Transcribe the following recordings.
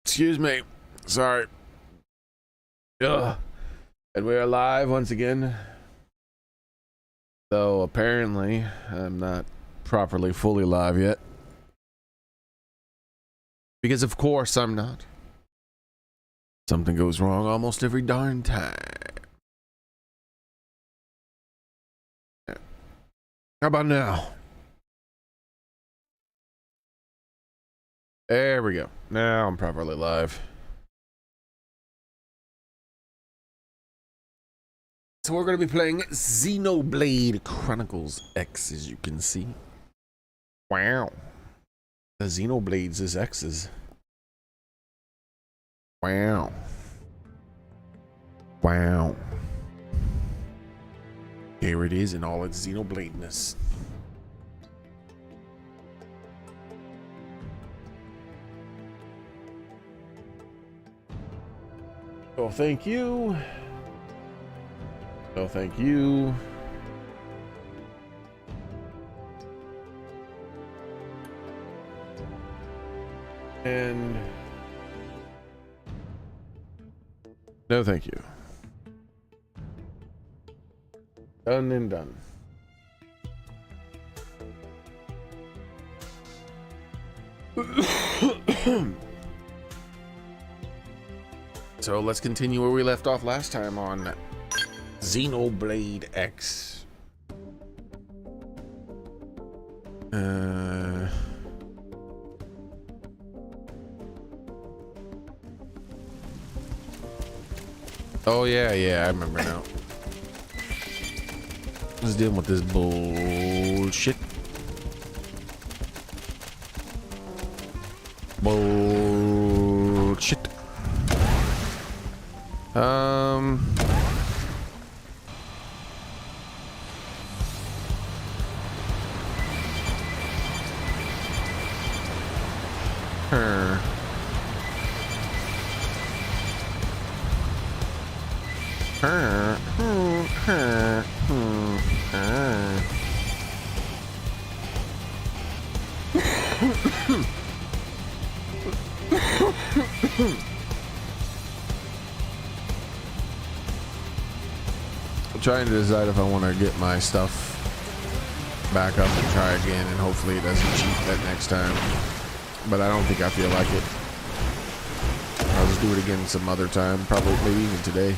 Excuse me. Sorry. Ugh. And we're live once again. Though apparently I'm not properly fully live yet. Because of course I'm not. Something goes wrong almost every darn time. How about now? There we go. Now I'm properly live. So we're going to be playing Xenoblade Chronicles X, as you can see. Wow. The Xenoblades is X's. Wow. Wow. Here it is in all its Xenobladeness. Oh, thank you. Oh, thank you. And no, thank you. Done and done. So let's continue where we left off last time on Xenoblade X. Oh yeah, I remember now. Let's deal with this bullshit. Bullshit. I'm trying to decide if I want to get my stuff back up and try again, and hopefully it doesn't cheat that next time. But I don't think I feel like it. I'll just do it again some other time, probably maybe even today.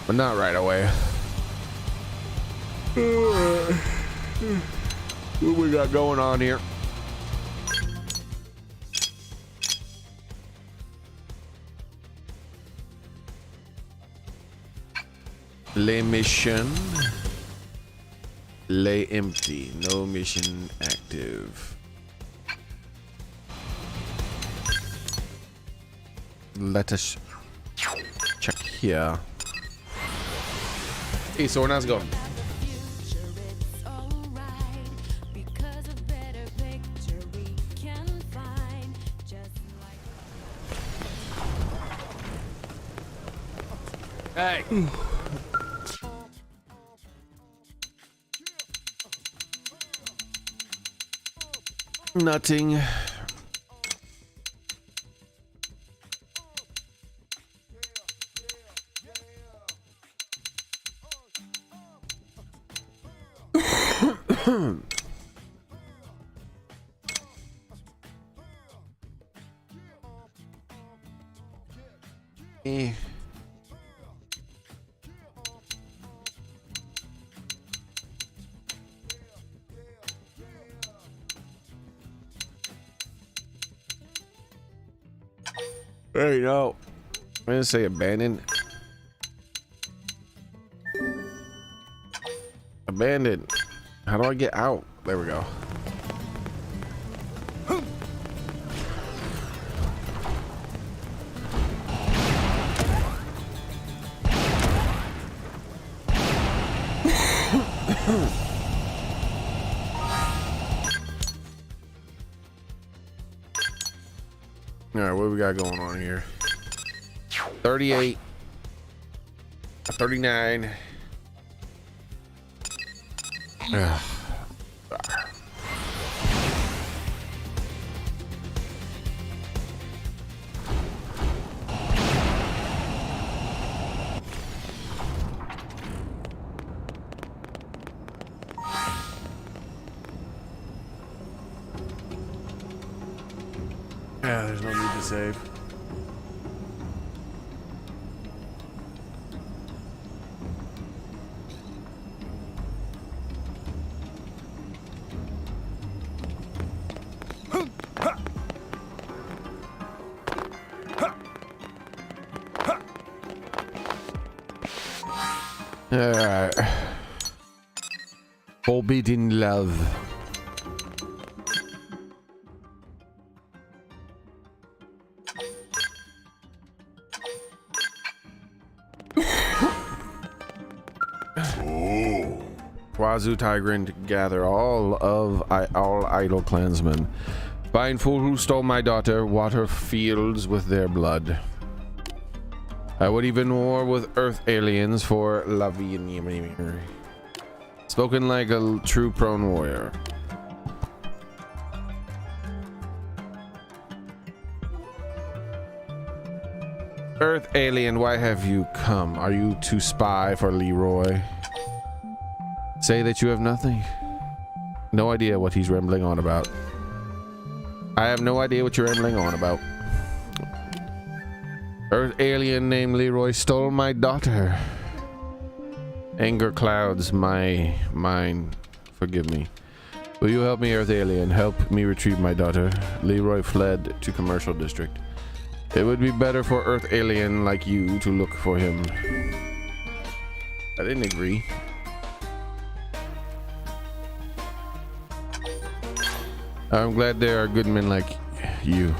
But not right away. What we got going on here? Lay mission. Lay empty. No mission active. Let us check here. Hey, so how's it going? Hey. Nothing. There you go. I'm gonna say abandoned. Abandoned. How do I get out? There we go. All right, what we got going on here? 38. 39. Ugh. Yeah, there's no need to save. Alright. Forbidden love. Wazu Tigrant, gather all idle clansmen. Find fool who stole my daughter, water fields with their blood. I would even war with earth aliens for Lavian. Spoken like a true prone warrior. Earth alien, why have you come? Are you to spy for Leroy? Say that you have nothing. No idea what he's rambling on about. I have no idea what you're rambling on about. Earth alien named Leroy stole my daughter. Anger clouds my mind. Forgive me. Will you help me, Earth alien? Help me retrieve my daughter. Leroy fled to commercial district. It would be better for Earth alien like you to look for him. I didn't agree. I'm glad there are good men like you.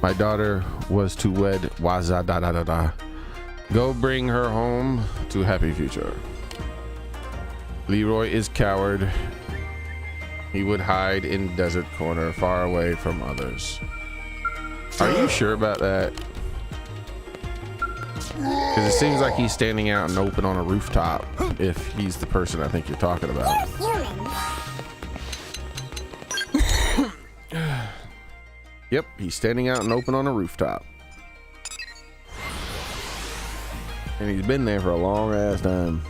My daughter was to wed Waza da da da da. Go bring her home to happy future. Leroy is coward. He would hide in desert corner far away from others. Are you sure about that? Because it seems like he's standing out in the open on a rooftop, if he's the person I think you're talking about. Yep, he's standing out and open on a rooftop. And he's been there for a long ass time.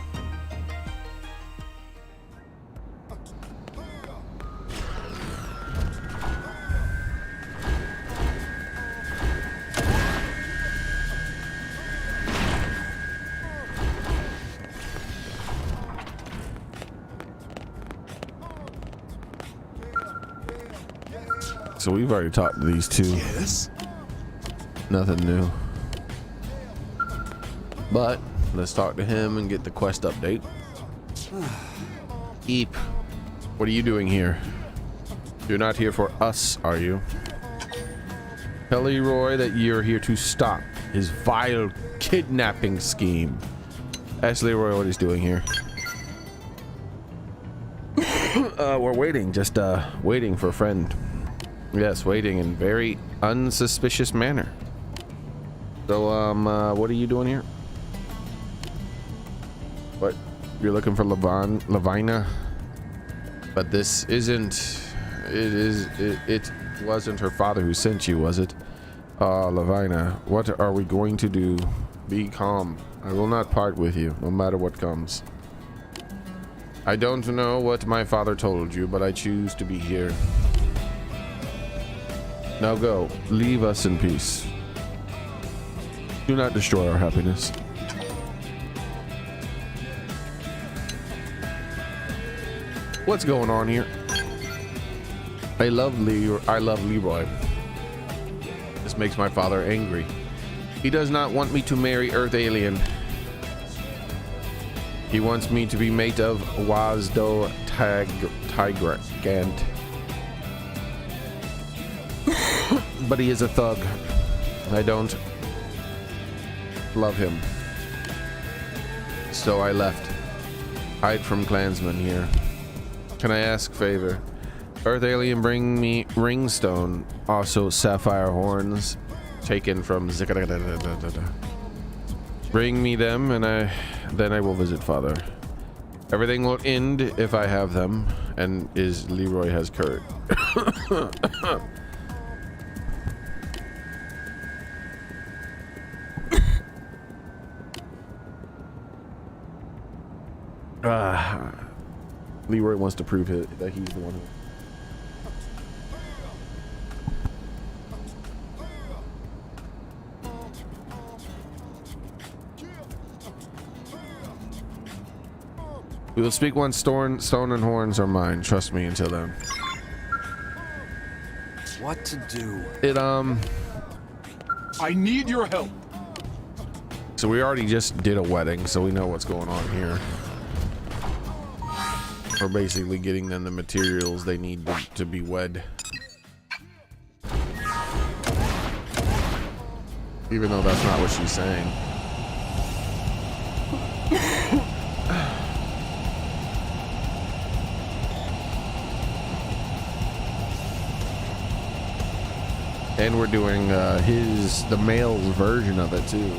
So we've already talked to these two. Yes. Nothing new. But let's talk to him and get the quest update. Eep, what are you doing here? You're not here for us, are you? Tell Leroy that you're here to stop his vile kidnapping scheme. Ask Leroy what he's doing here. We're waiting, just waiting for a friend. Yes, waiting in very unsuspicious manner. So, what are you doing here? What? You're looking for Lavina? But this isn't... It wasn't her father who sent you, was it? Lavina, what are we going to do? Be calm. I will not part with you, no matter what comes. I don't know what my father told you, but I choose to be here. Now go. Leave us in peace. Do not destroy our happiness. What's going on here? I love Leroy. This makes my father angry. He does not want me to marry Earth Alien. He wants me to be mate of Wazdo Tigrant. But he is a thug. I don't love him. So I left. Hide from clansmen here. Can I ask a favor? Earth Alien, bring me ringstone, also sapphire horns, taken from Bring me them, and then I will visit Father. Everything will end if I have them, and Leroy has Kurt. Leroy wants to prove that he's the one who. We will speak once stone and horns are mine. Trust me until then. What to do? I need your help. So we already just did a wedding, so we know what's going on here. We're basically getting them the materials they need to be wed. Even though that's not what she's saying. And we're doing the male's version of it too.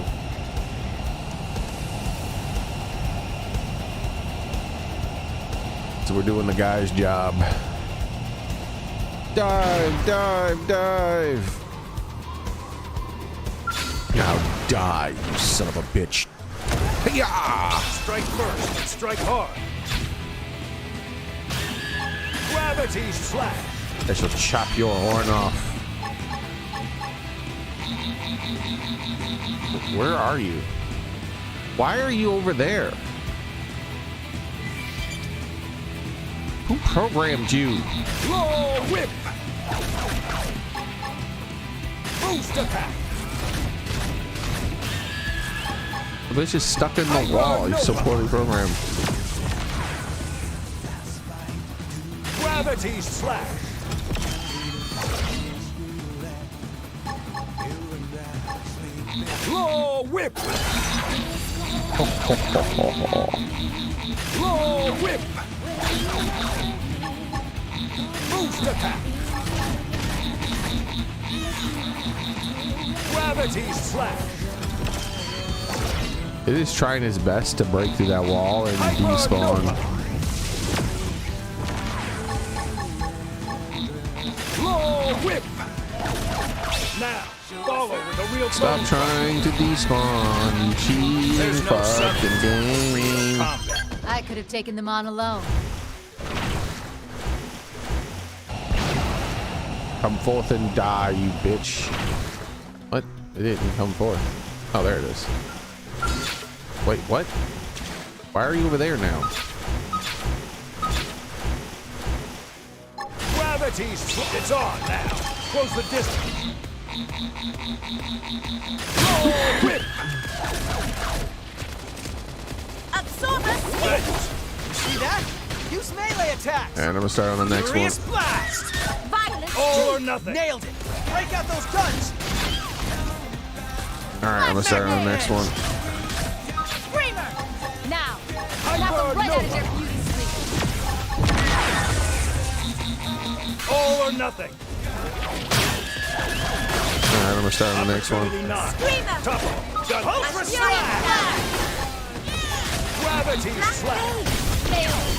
So we're doing the guy's job. Dive, dive, dive. Now die, you son of a bitch. Hi-ya! Strike first and strike hard. Gravity slash. I shall chop your horn off. Where are you? Why are you over there? Who programmed you? Low whip. Boost attack. The bitch is stuck in the wall. You're so poorly programmed. Gravity slash. Low whip. Low whip. Boost attack. Gravity slash. It is trying its best to break through that wall and despawn. Low whip. Now, follow with a real Stop trying to despawn, you cheating fucking game. I could have taken them on alone. Come forth and die, you bitch. What? It didn't come forth. Oh, there it is. Wait, what? Why are you over there now? Gravity's it's on now. Close the distance. Oh, whip. Absorber Thanks. See that? Use melee attacks. And I'm gonna start on the next one. Furious blast. Violent All or streak. nothing. Nailed it. Break out those guns. Alright, I'm gonna start on the next one. Screamer! Now, Hyper knock them right out of Nova. their beauty sleep. All or nothing. Alright, I'm gonna start on the next one. Opportunity knock. Screamer! Tough. Gun. Ultra Furious slash. blast! Gravity slash. Nailed!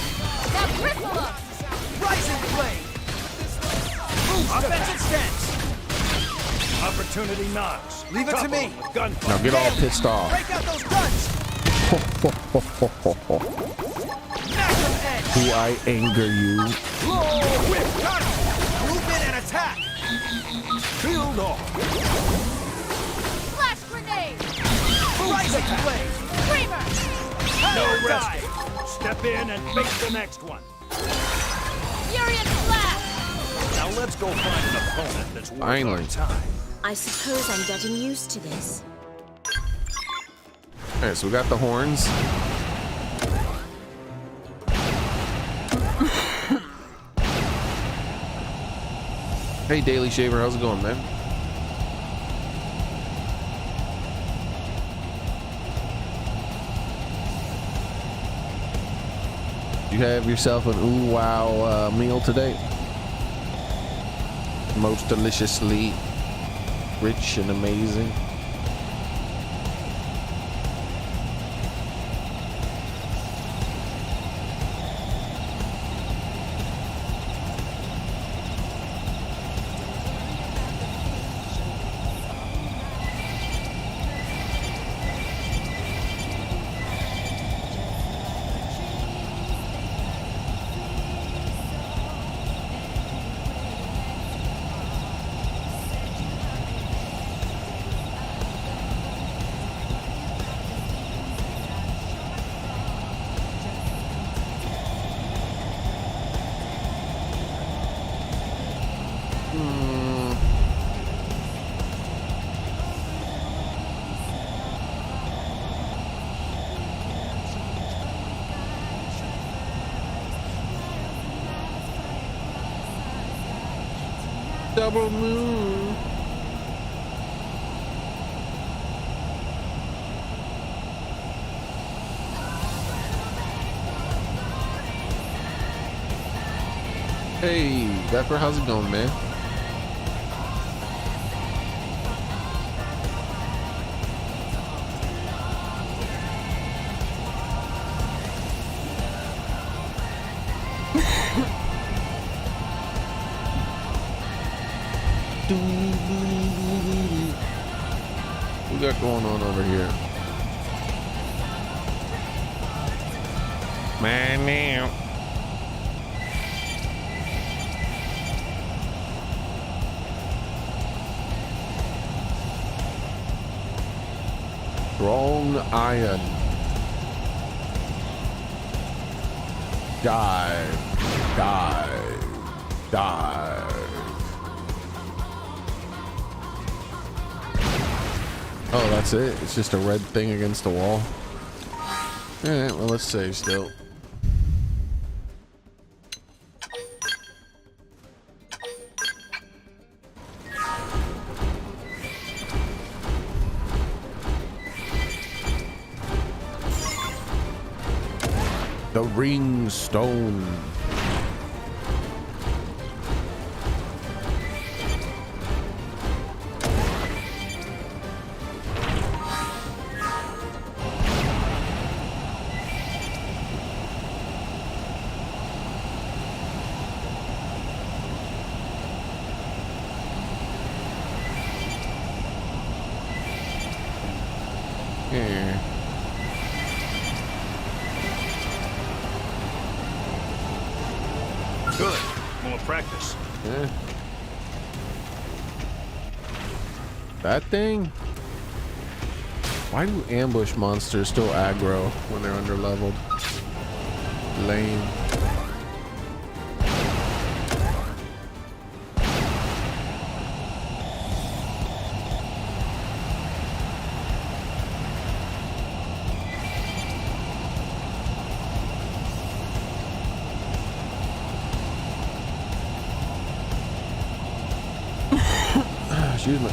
Now bristle up! Rising blade. Offensive stance. Opportunity knocks. Leave it to Tough me. with gunfire. Now get all pissed off. Break out those guns. Magnum edge. Do I anger you? Low whip. Got him. Move in and attack. Build off. Flash grenade! Rising blade. Screamer! No Hammer rest. dive. Step in and face the next one. Furious blast! Now let's go find an opponent that's worth Finally. our time. I suppose I'm getting used to this. Alright, so we got the horns. Hey, Daily Shaver, how's it going, man? You have yourself an ooh wow meal today? Most deliciously. rich and amazing. Double moon. Hey, Pepper, how's it going, man? What we got going on over here? Man, now. Strong iron. Dive. Dive. Dive. Oh, that's it? It's just a red thing against the wall? Alright, well, let's save still. The ring stone. Yeah. Good. More practice. Yeah. That thing? Why do ambush monsters still aggro when they're under leveled? Lame. Excuse me.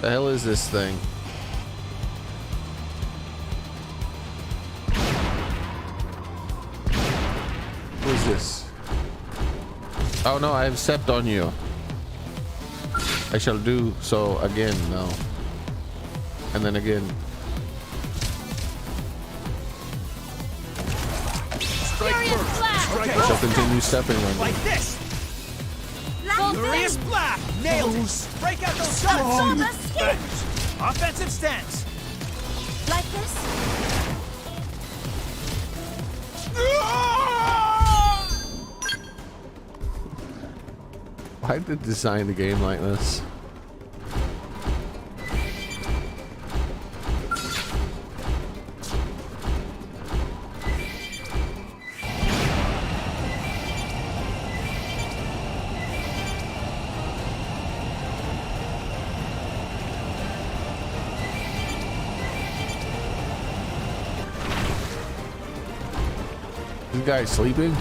The hell is this thing? What is this? Oh no, I have stepped on you. I shall do so again now. And then again. Furious blast! Okay. I shall continue stepping on you. Like this. Full Furious thing! blast. Nailed it. Break out those guns. Absorb a skin! Offensive stance. Like this? Why did they design the game like this? This guy's sleeping?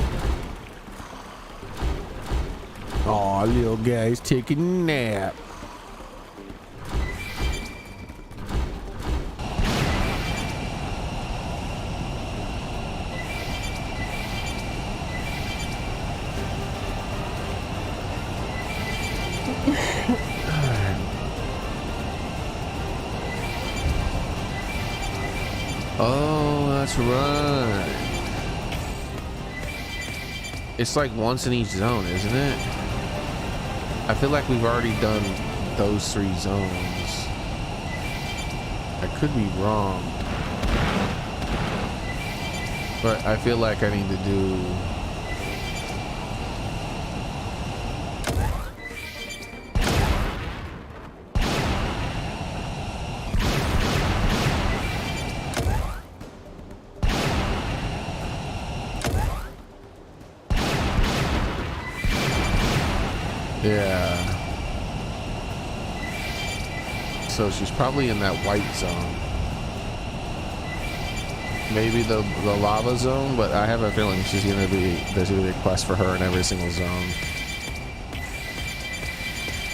Aw, little guy's taking a nap. Oh, that's right. It's like once in each zone, isn't it? I feel like we've already done those 3 zones. I could be wrong. But I feel like I need to do... Yeah. So she's probably in that white zone. Maybe the lava zone, but I have a feeling there's gonna be a quest for her in every single zone.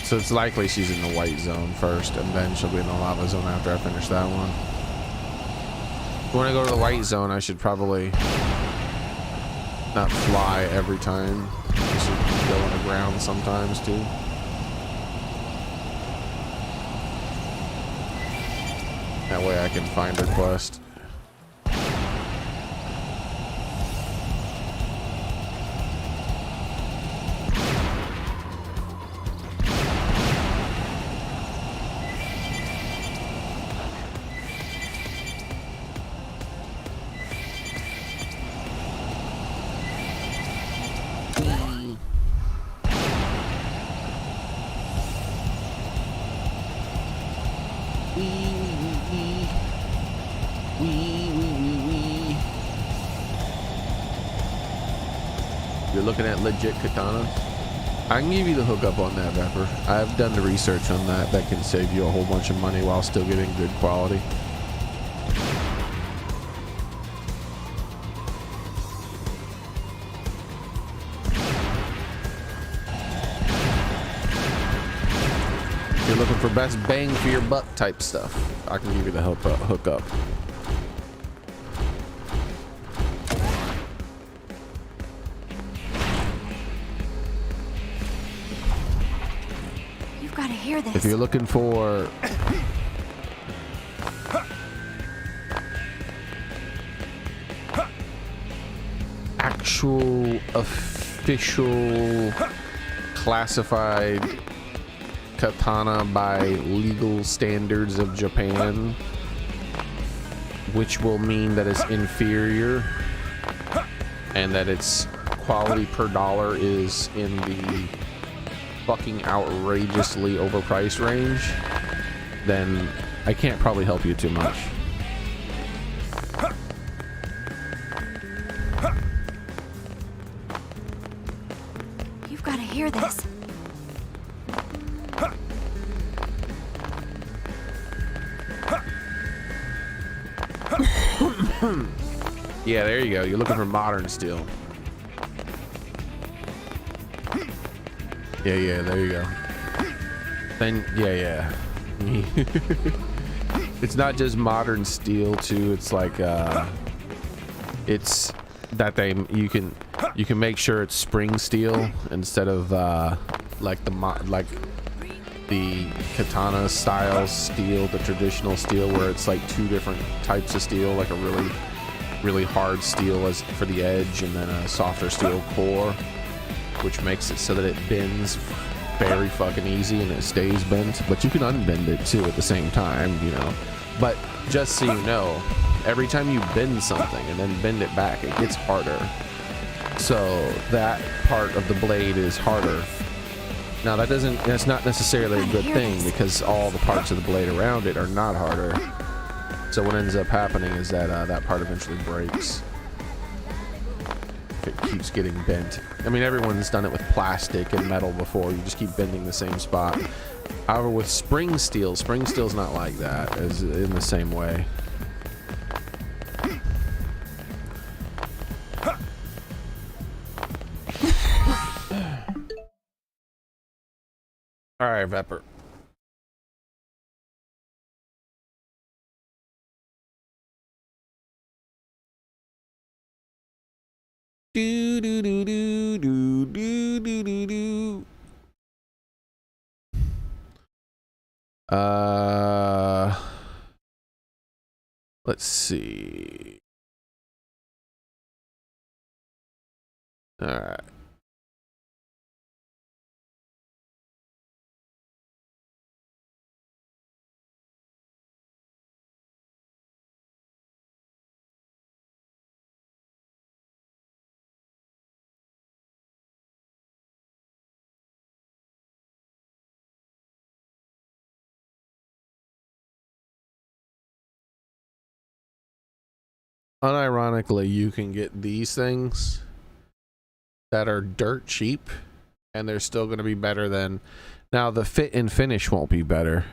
So it's likely she's in the white zone first, and then she'll be in the lava zone after I finish that one. When I go to the white zone, I should probably not fly every time. I should go on the ground sometimes too. That way I can find her quest. You're looking at legit katanas. I can give you the hookup on that, Vapor. I've done the research on that. That can save you a whole bunch of money while still getting good quality. If you're looking for best bang for your buck type stuff, I can give you the hookup. Hear this. If you're looking for actual official classified katana by legal standards of Japan, which will mean that it's inferior and that its quality per dollar is in the fucking outrageously overpriced range, then I can't probably help you too much. You've got to hear this. Yeah, there you go. You're looking for modern steel. Yeah, there you go. Then, yeah. It's not just modern steel too. It's like, it's that you can make sure it's spring steel instead of like the katana style steel, the traditional steel, where it's like 2 different types of steel, like a really hard steel as for the edge, and then a softer steel core, which makes it so that it bends very fucking easy and it stays bent, but you can unbend it too at the same time, you know. But just so you know, every time you bend something and then bend it back, it gets harder. So that part of the blade is harder. Now that's not necessarily a good thing, because all the parts of the blade around it are not harder. So what ends up happening is that that part eventually breaks. It keeps getting bent. I mean, everyone's done it with plastic and metal before. You just keep bending the same spot. However, with spring steel's not like that, as in the same way. All right, Vepper. Do do do do do do do do do. Let's see. All right. Unironically, you can get these things that are dirt cheap, and they're still going to be better than. Now, the fit and finish won't be better.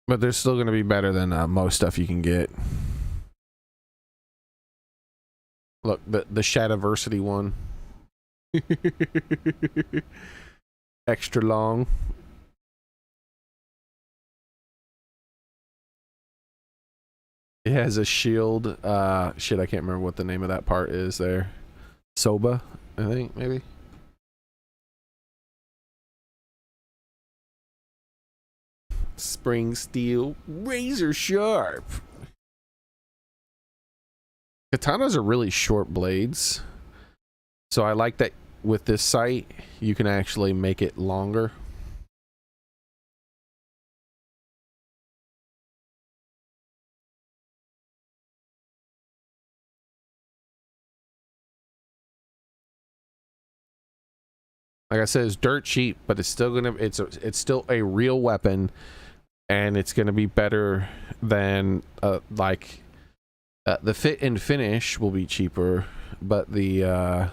But they're still going to be better than most stuff you can get. Look, the Shadiversity one. Extra long. It has a shield. Shit, I can't remember what the name of that part is there. Soba, I think, maybe. Spring steel, razor sharp. Katanas are really short blades, so I like that with this sight you can actually make it longer. Like I said, it's dirt cheap, but it's still gonna it's still a real weapon, and it's gonna be better than the fit and finish will be cheaper, but the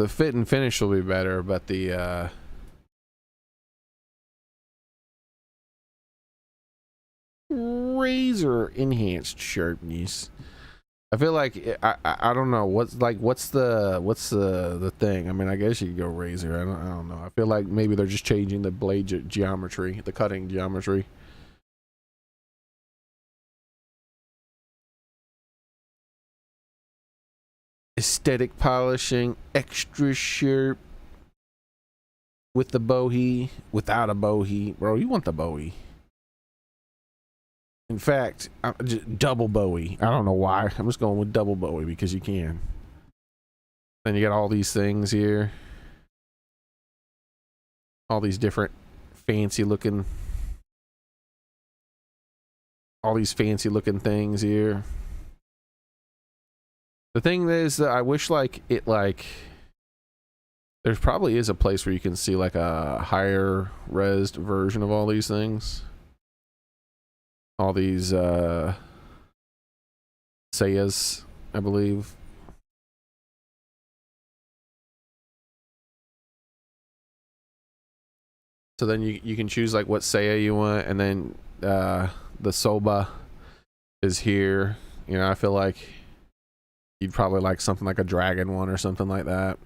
fit and finish will be better, but the razor enhanced sharpness. I feel like I don't know what's the thing. I mean, I guess you could go razor. I don't know. I feel like maybe they're just changing the blade geometry, the cutting geometry. Aesthetic polishing, extra sharp with the bowie, without a bowie, bro. You want the bowie. In fact, just double bowie. I don't know why. I'm just going with double bowie because you can. Then you got all these things here. All these different fancy looking. All these fancy looking things here. The thing is that I wish there probably is a place where you can see like a higher resed version of all these things. All these Saiyas, I believe. So then you can choose like what Seiya you want, and then the Soba is here. You know, I feel like you'd probably like something like a dragon one or something like that.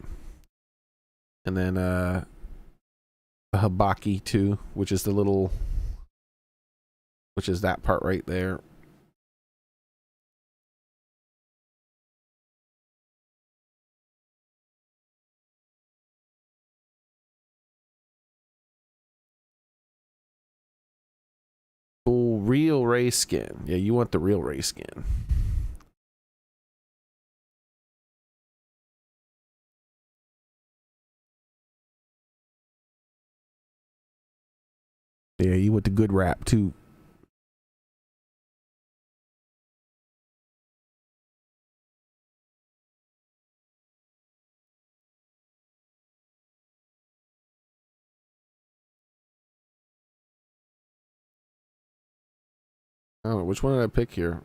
And then the Habaki too, which is that part right there. Full real ray skin. Yeah, you want the real ray skin. Yeah, you want the good rap too. Oh, which one did I pick here?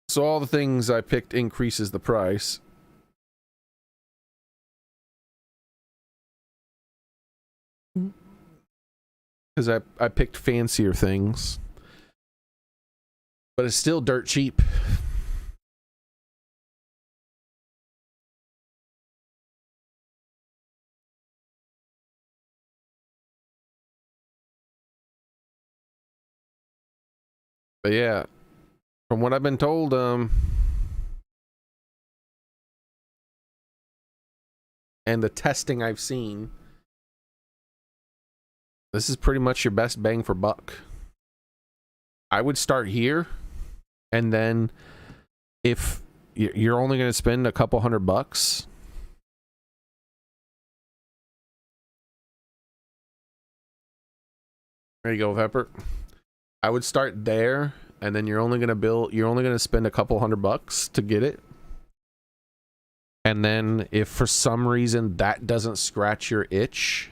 So all the things I picked increases the price. because I picked fancier things, but it's still dirt cheap. But yeah, from what I've been told, and the testing I've seen, this is pretty much your best bang for buck. I would start here, and then if you're only going to spend a couple $100, there you go, Pepper. I would start there, and then you're only going to spend a couple $100 to get it. And then if for some reason that doesn't scratch your itch,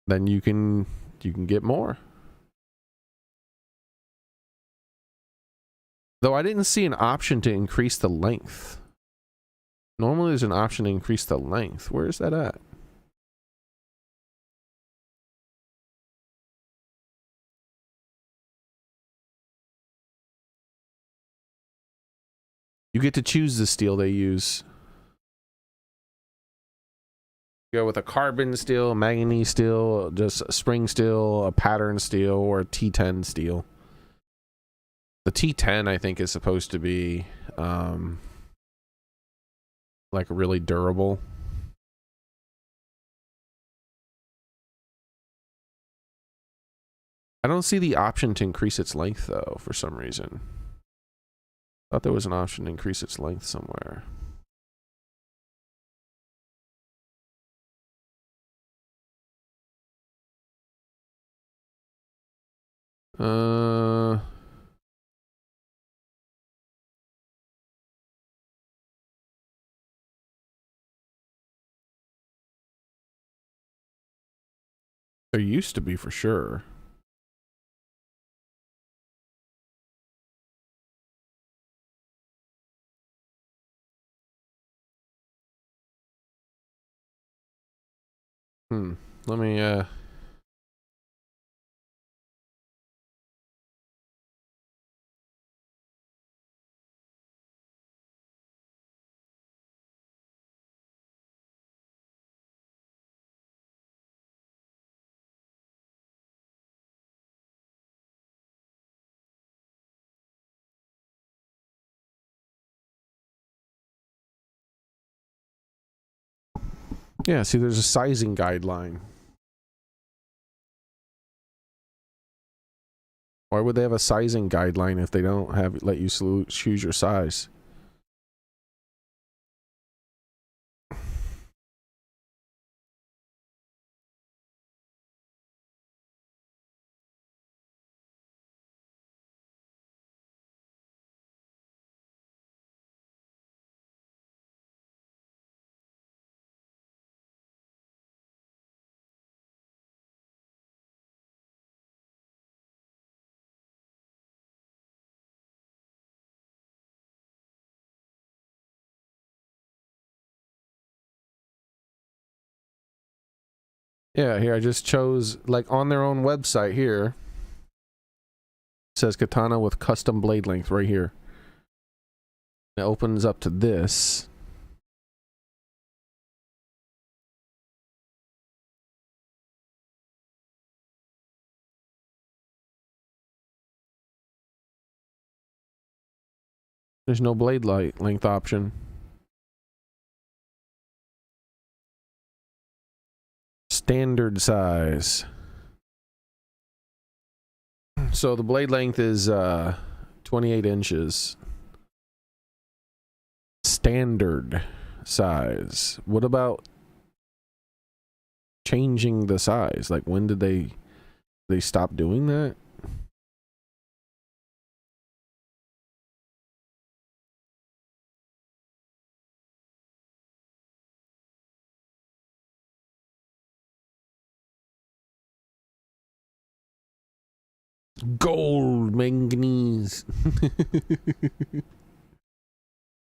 then you can get more. Though I didn't see an option to increase the length. Normally there's an option to increase the length. Where is that at? You get to choose the steel they use. You go with a carbon steel, manganese steel, just a spring steel, a pattern steel, or a T10 steel. The T10 I think is supposed to be like really durable. I don't see the option to increase its length though for some reason. Thought there was an option to increase its length somewhere. There used to be for sure. Let me yeah, see there's a sizing guideline. Why would they have a sizing guideline if they don't let you choose your size? Yeah, here I just chose, like on their own website here, it says katana with custom blade length right here. It opens up to this. There's no blade length option. Standard size. So the blade length is 28 inches. Standard size. What about changing the size? Like when did they stop doing that? Gold, manganese.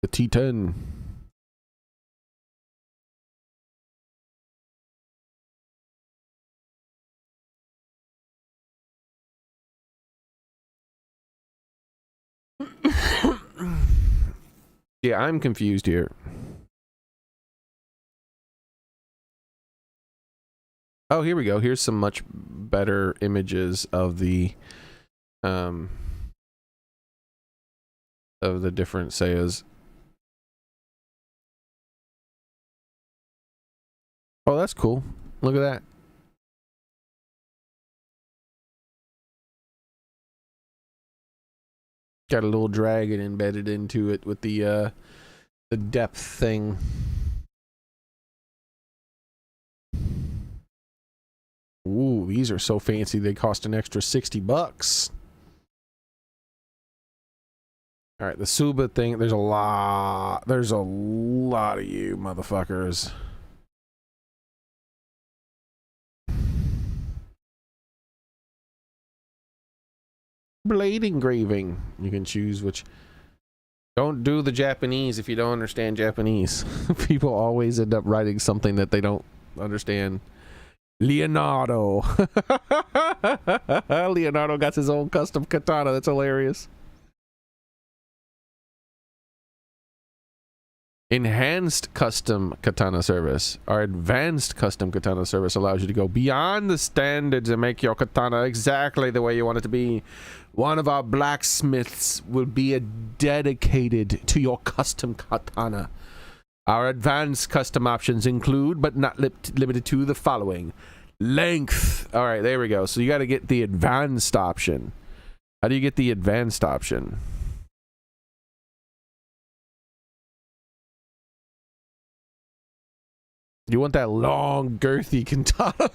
The T10. Yeah, I'm confused here. Oh, here we go. Here's some much better images of the different Saiyas. Oh, that's cool. Look at that. Got a little dragon embedded into it with the depth thing. Ooh, these are so fancy they cost an extra $60. All right, the Suba thing, there's a lot of you motherfuckers. Blade engraving. You can choose which. Don't do the Japanese if you don't understand Japanese. People always end up writing something that they don't understand. Leonardo. Leonardo got his own custom katana. That's hilarious. Enhanced custom katana service. Our advanced custom katana service allows you to go beyond the standards and make your katana exactly the way you want it to be. One of our blacksmiths will be dedicated to your custom katana. Our advanced custom options include, but not limited to, the following. Length. All right, there we go. So you got to get the advanced option. How do you get the advanced option? You want that long, girthy katana.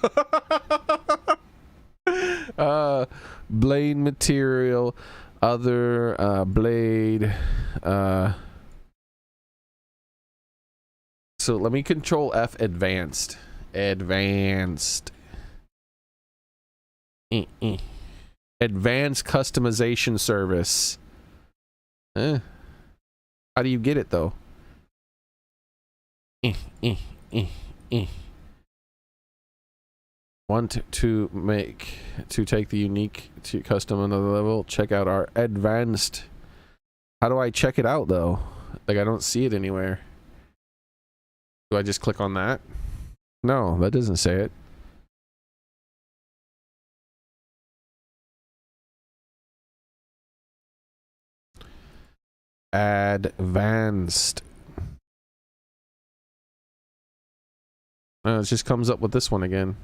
Blade material, other blade. So let me control F advanced. Advanced. Advanced customization service. How do you get it though? Want to take the unique to custom another level? Check out our advanced. How do I check it out though? Like I don't see it anywhere. Do I just click on that? No, that doesn't say it. Advanced. It just comes up with this one again.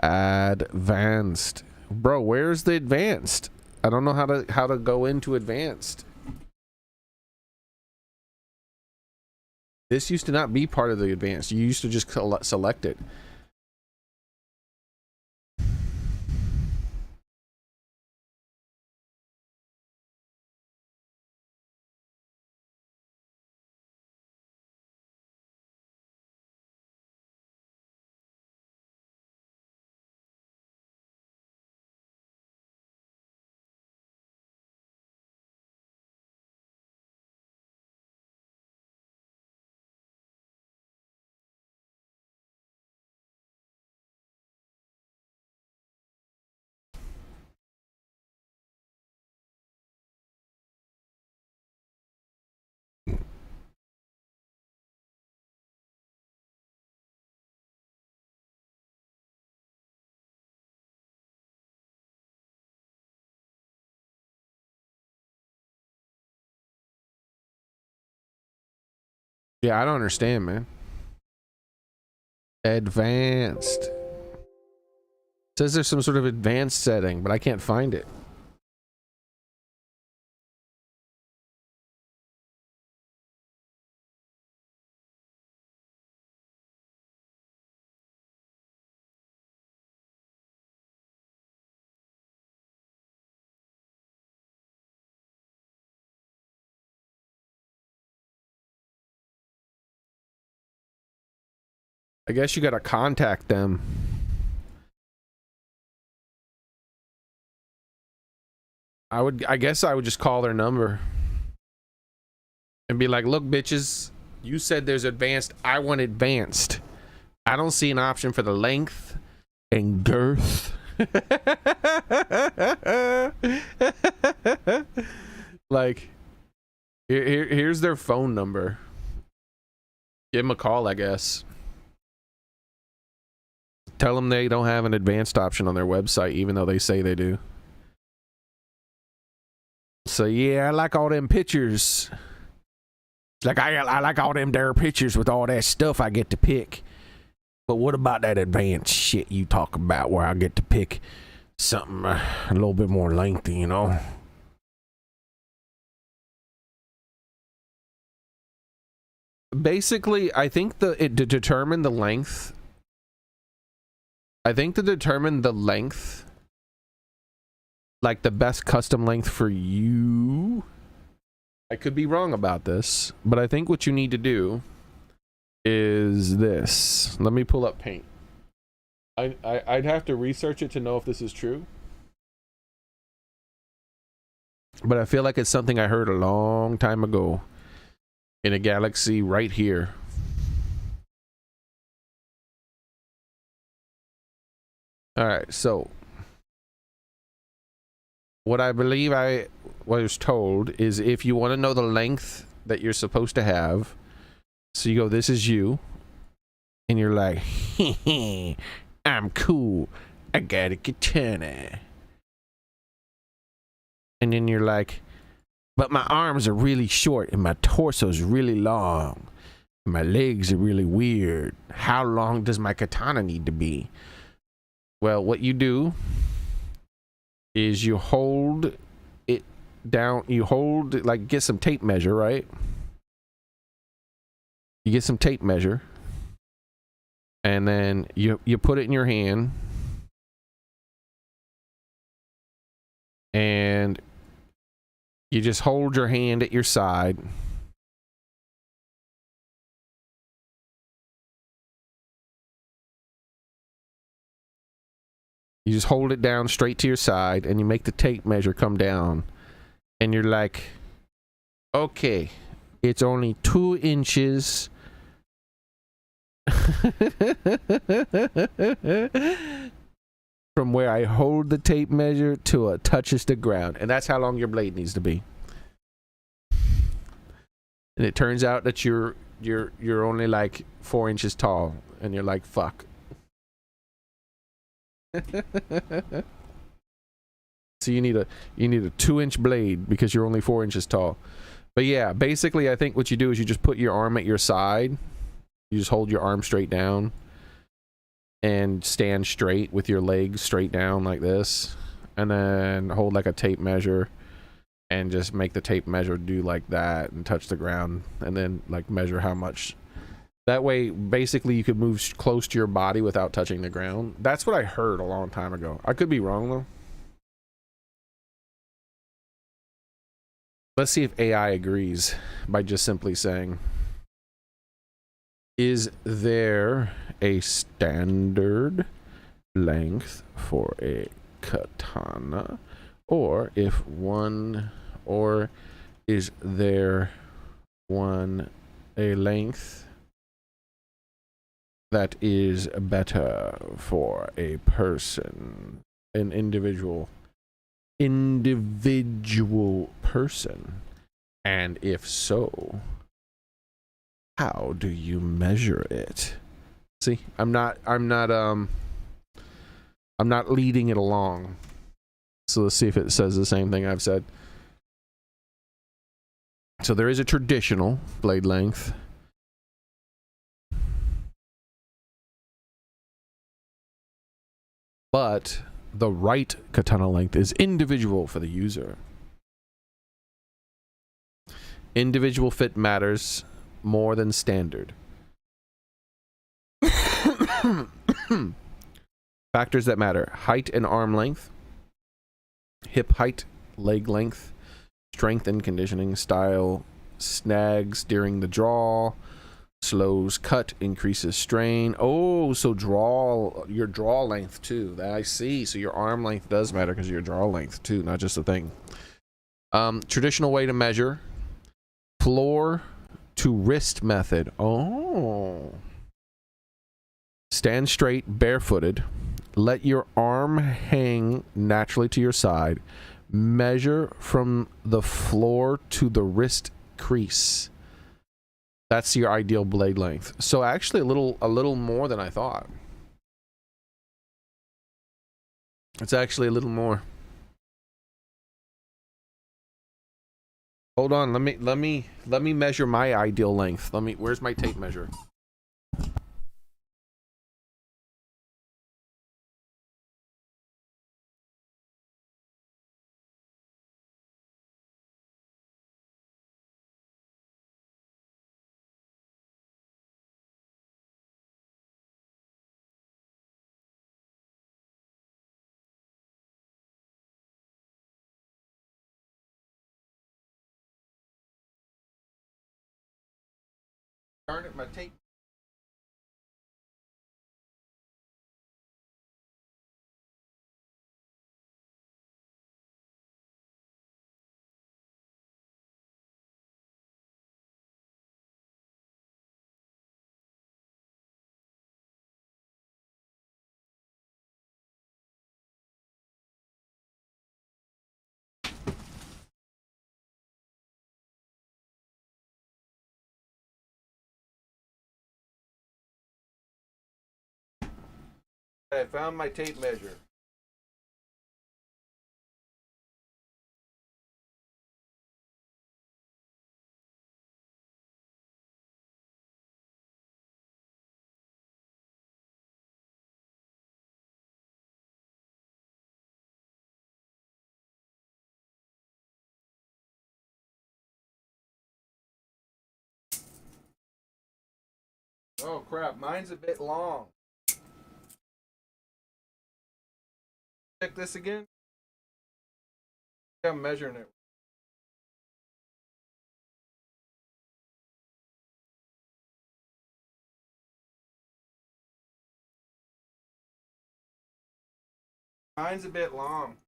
Advanced. Bro, where's the advanced? I don't know how to go into advanced. This used to not be part of the advanced. You used to just select it. Yeah, I don't understand, man. Advanced. It says there's some sort of advanced setting, but I can't find it. I guess you gotta contact them. I guess I would just call their number and be like, look, bitches, you said there's advanced. I want advanced. I don't see an option for the length and girth. Like, here's their phone number. Give them a call, I guess. Tell them they don't have an advanced option on their website, even though they say they do. So yeah, I like all them pictures. It's like I like all them there pictures with all that stuff I get to pick. But what about that advanced shit you talk about where I get to pick something a little bit more lengthy, you know? Basically, I think to determine the length, like the best custom length for you, I could be wrong about this, but I think what you need to do is this. Let me pull up Paint. I'd have to research it to know if this is true, but I feel like it's something I heard a long time ago in a galaxy right here. All right, so what I believe I was told is if you want to know the length that you're supposed to have, so you go, this is you, and you're like, I'm cool, I got a katana. And then you're like, but my arms are really short and my torso's really long. My legs are really weird. How long does my katana need to be? Well, what you do is you hold it down, you hold, like, get some tape measure, right? You get some tape measure, and then you put it in your hand, and you just hold your hand at your side, you just hold it down straight to your side, and you make the tape measure come down, and you're like, okay, it's only 2 inches from where I hold the tape measure to it touches the ground, and that's how long your blade needs to be. And it turns out that you're only like 4 inches tall, and you're like, fuck. So you need a 2-inch blade because you're only 4 inches tall. But yeah, basically I think what you do is you just put your arm at your side. You just hold your arm straight down and stand straight with your legs straight down like this, and then hold like a tape measure and just make the tape measure do like that and touch the ground, and then like measure how much. That way basically you could move close to your body without touching the ground. That's what I heard a long time ago. I could be wrong though. Let's see if AI agrees by just simply saying, is there a standard length for a katana? Or is there a length that is better for a person, an individual person? And if so, how do you measure it? See, I'm not leading it along. So let's see if it says the same thing I've said. So there is a traditional blade length. But the right katana length is individual for the user. Individual fit matters more than standard. Factors that matter: height and arm length, hip height, leg length, strength and conditioning, style, snags during the draw, slows cut, increases strain. Oh, so your draw length too. That I see. So your arm length does matter because of your draw length too, not just a thing. Traditional way to measure: floor to wrist method. Oh. Stand straight, barefooted. Let your arm hang naturally to your side. Measure from the floor to the wrist crease. That's your ideal blade length. So actually a little more than I thought. It's actually a little more. Hold on, let me measure my ideal length. Where's my tape measure? Darn it, my tape. I found my tape measure. Oh crap, mine's a bit long. Check this again. I'm measuring it. Mine's a bit long.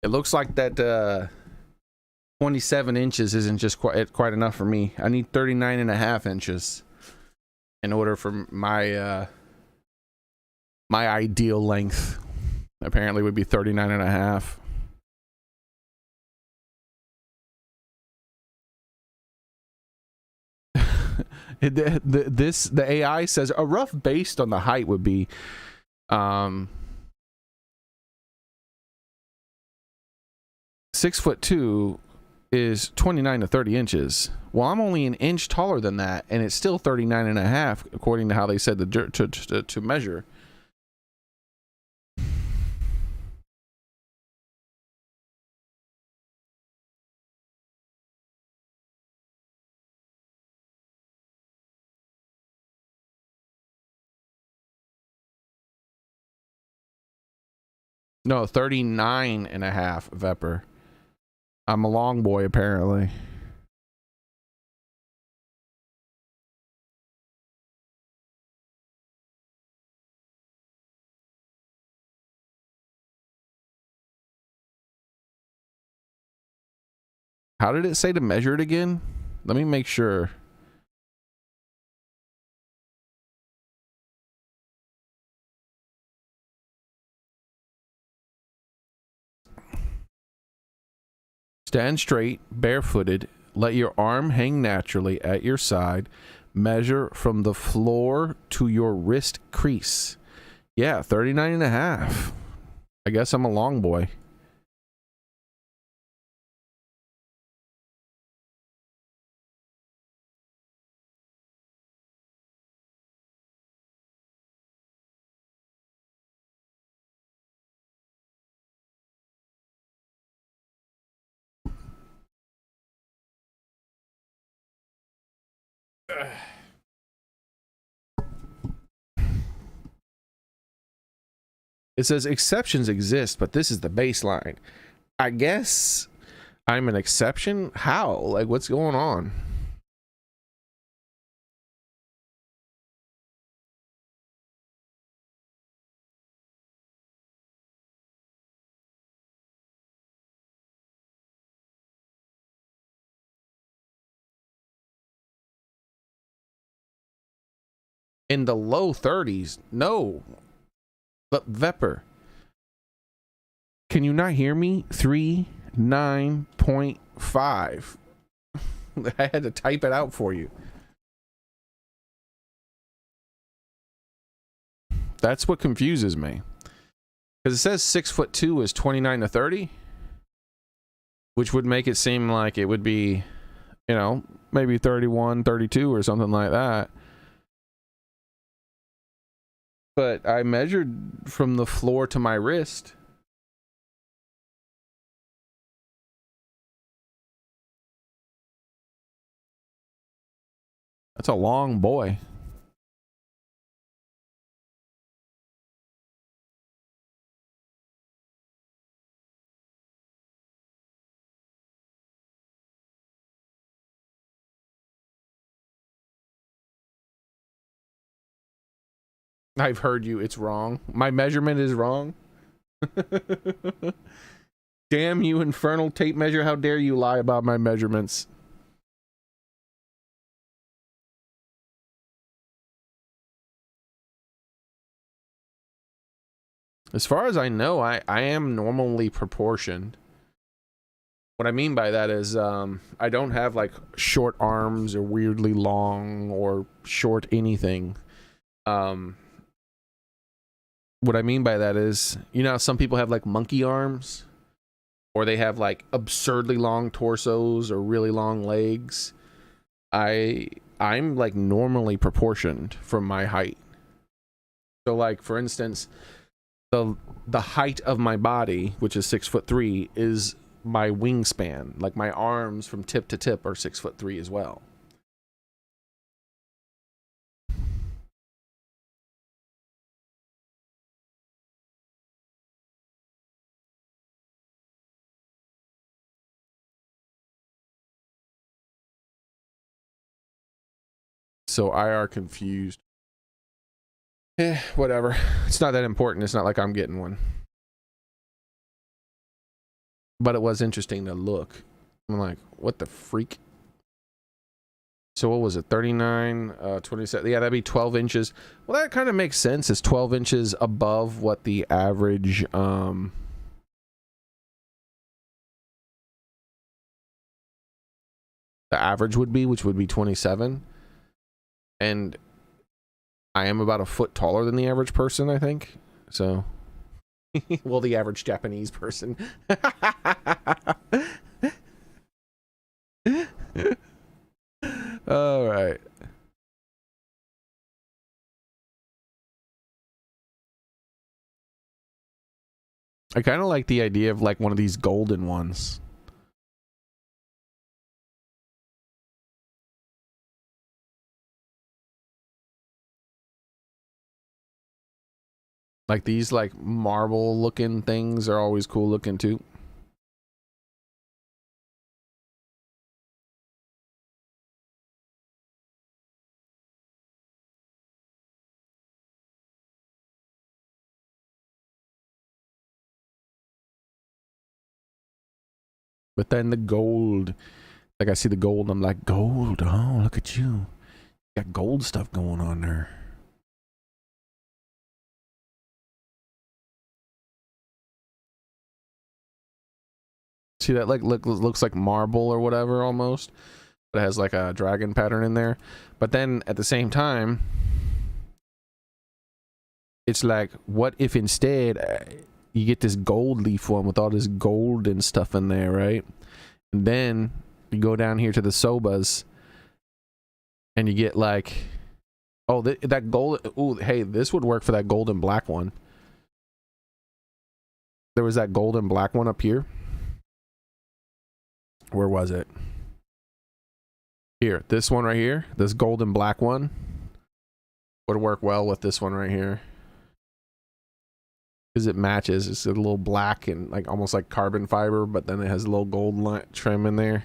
It looks like that 27 inches isn't just quite enough for me. I need 39.5 inches in order for my my ideal length. Apparently would be 39.5. The AI says a rough based on the height would be 6'2" is 29 to 30 inches. Well, I'm only an inch taller than that, and it's still 39.5 according to how they said to measure. No, 39.5 Vepper. I'm a long boy, apparently. How did it say to measure it again? Let me make sure. Stand straight, barefooted. Let your arm hang naturally at your side. Measure from the floor to your wrist crease. Yeah, 39.5. I guess I'm a long boy. It says exceptions exist, but this is the baseline. I guess I'm an exception? How? Like, what's going on? in the low 30s. No. But Vepper, can you not hear me? 39.5. I had to type it out for you. That's what confuses me. Because it says 6'2" is 29 to 30. Which would make it seem like it would be, you know, maybe 31, 32 or something like that. But I measured from the floor to my wrist. That's a long boy. I've heard you. It's wrong. My measurement is wrong. Damn you, infernal tape measure. How dare you lie about my measurements? As far as I know, I am normally proportioned. What I mean by that is I don't have like short arms or weirdly long or short anything. What I mean by that is, you know, some people have like monkey arms, or they have like absurdly long torsos or really long legs. I'm like normally proportioned from my height. So like, for instance, the height of my body, which is 6'3", is my wingspan. Like my arms from tip to tip are 6'3" as well. So IR confused. Whatever. It's not that important. It's not like I'm getting one. But it was interesting to look. I'm like, what the freak? So what was it? 39, 27. Yeah, that'd be 12 inches. Well, that kind of makes sense. It's 12 inches above what the average the average would be, which would be 27. And I am about a foot taller than the average person, I think. So, well, the average Japanese person. All right. I kind of like the idea of like one of these golden ones. Like these like marble looking things are always cool looking too. But then the gold, like I see the gold, I'm like, gold, oh, look at you. Got gold stuff going on there. See that, like, looks like marble or whatever almost, but it has like a dragon pattern in there. But then at the same time, it's like, what if instead you get this gold leaf one with all this gold and stuff in there, right? And then you go down here to the sobas and you get like, oh, that gold. Ooh, hey, this would work for that gold and black one. There was that gold and black one up here. Where was it? Here, this one right here, this gold and black one would work well with this one right here, because it matches. It's a little black and like almost like carbon fiber, but then it has a little gold trim in there.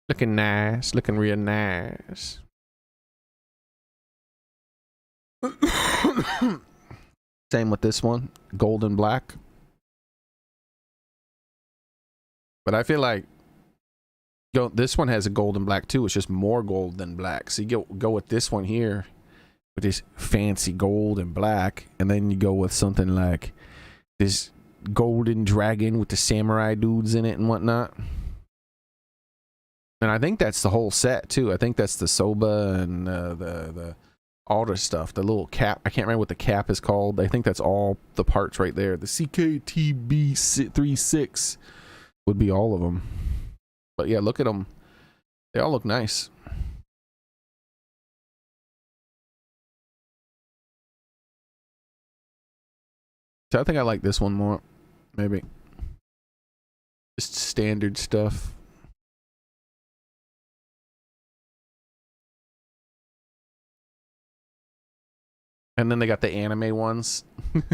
Looking nice, looking real nice. Same with this one, gold and black. But I feel like this one has a gold and black too. It's just more gold than black. So you go with this one here with this fancy gold and black, and then you go with something like this golden dragon with the samurai dudes in it and whatnot. And I think that's the whole set too. I think that's the soba and the all the stuff. The little cap. I can't remember what the cap is called. I think that's all the parts right there. The CKTB36 would be all of them. But yeah, look at them. They all look nice. So I think I like this one more. Maybe. Just standard stuff. And then they got the anime ones.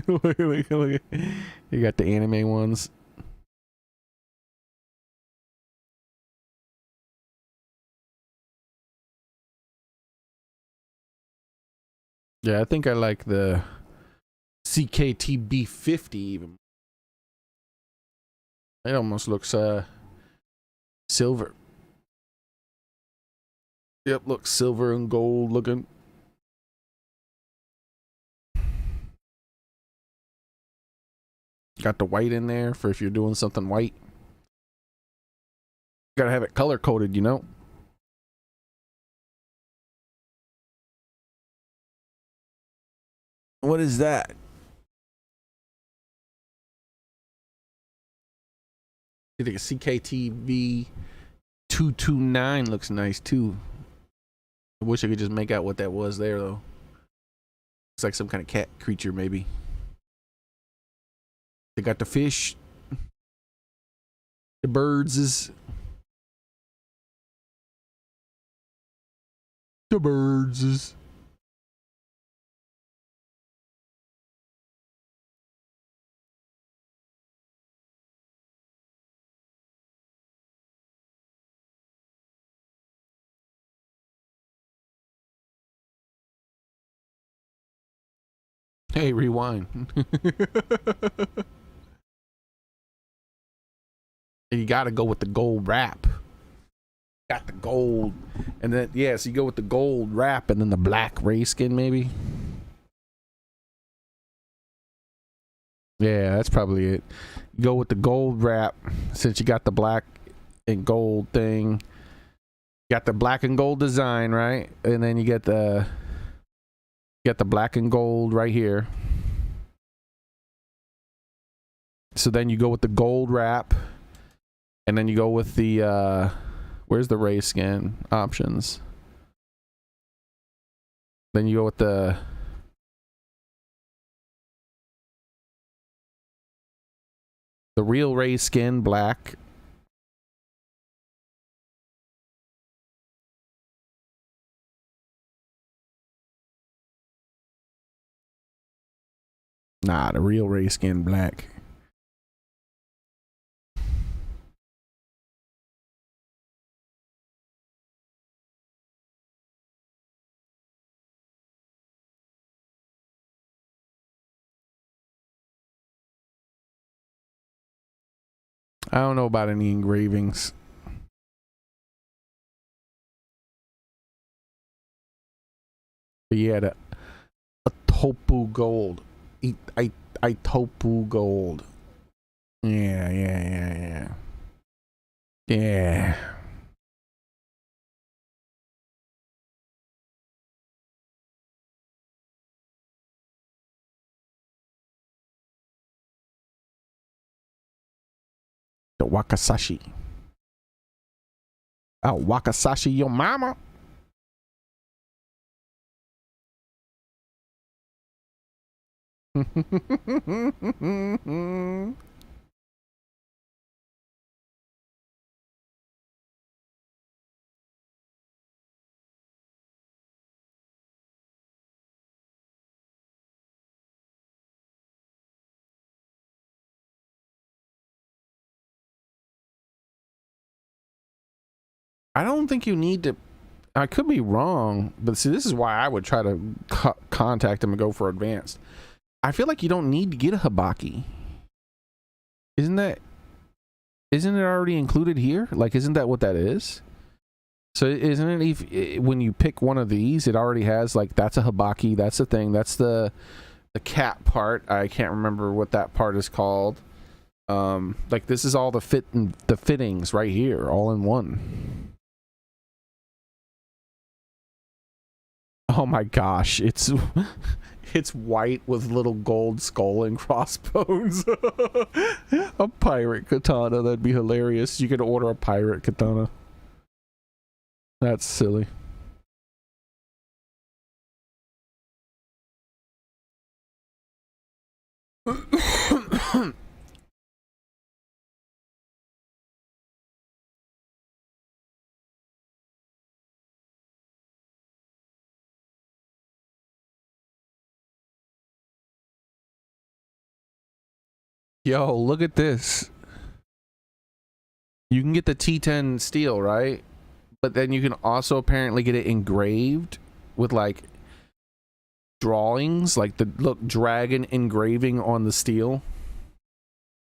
Look, you got the anime ones. Yeah, I think I like the CKTB 50 even. It almost looks silver. Yep, looks silver and gold looking. Got the white in there for if you're doing something white. Gotta have it color coded, you know. What is that? I think a CKTV 229 looks nice too. I wish I could just make out what that was there though. Looks like some kind of cat creature maybe. They got the fish. The birds is. The birds is. Hey, rewind. And you gotta go with the gold wrap. Got the gold. And then, yeah, so you go with the gold wrap and then the black ray skin, maybe. Yeah, that's probably it. You go with the gold wrap since you got the black and gold thing. You got the black and gold design, right? And then you get the black and gold right here. So then you go with the gold wrap. And then you go with the, where's the ray skin options? Then you go with the real ray skin black. Nah, the real ray skin black. I don't know about any engravings. But yeah, a topu gold. I topu gold. Yeah. Yeah. The wakasashi. Oh, wakasashi your mama. I don't think you need to. I could be wrong, but see, this is why I would try to contact him and go for advanced. I feel like you don't need to get a Habaki. Isn't it already included here? Like, isn't that what that is? So isn't it if when you pick one of these, it already has like that's a habaki, that's the thing, that's the cap part. I can't remember what that part is called. Like this is all the fittings right here, all in one. Oh my gosh, it's it's white with little gold skull and crossbones. A pirate katana, that'd be hilarious. You could order a pirate katana. That's silly. Yo, look at this. You can get the T10 steel, right? But then you can also apparently get it engraved with like drawings, like the look dragon engraving on the steel.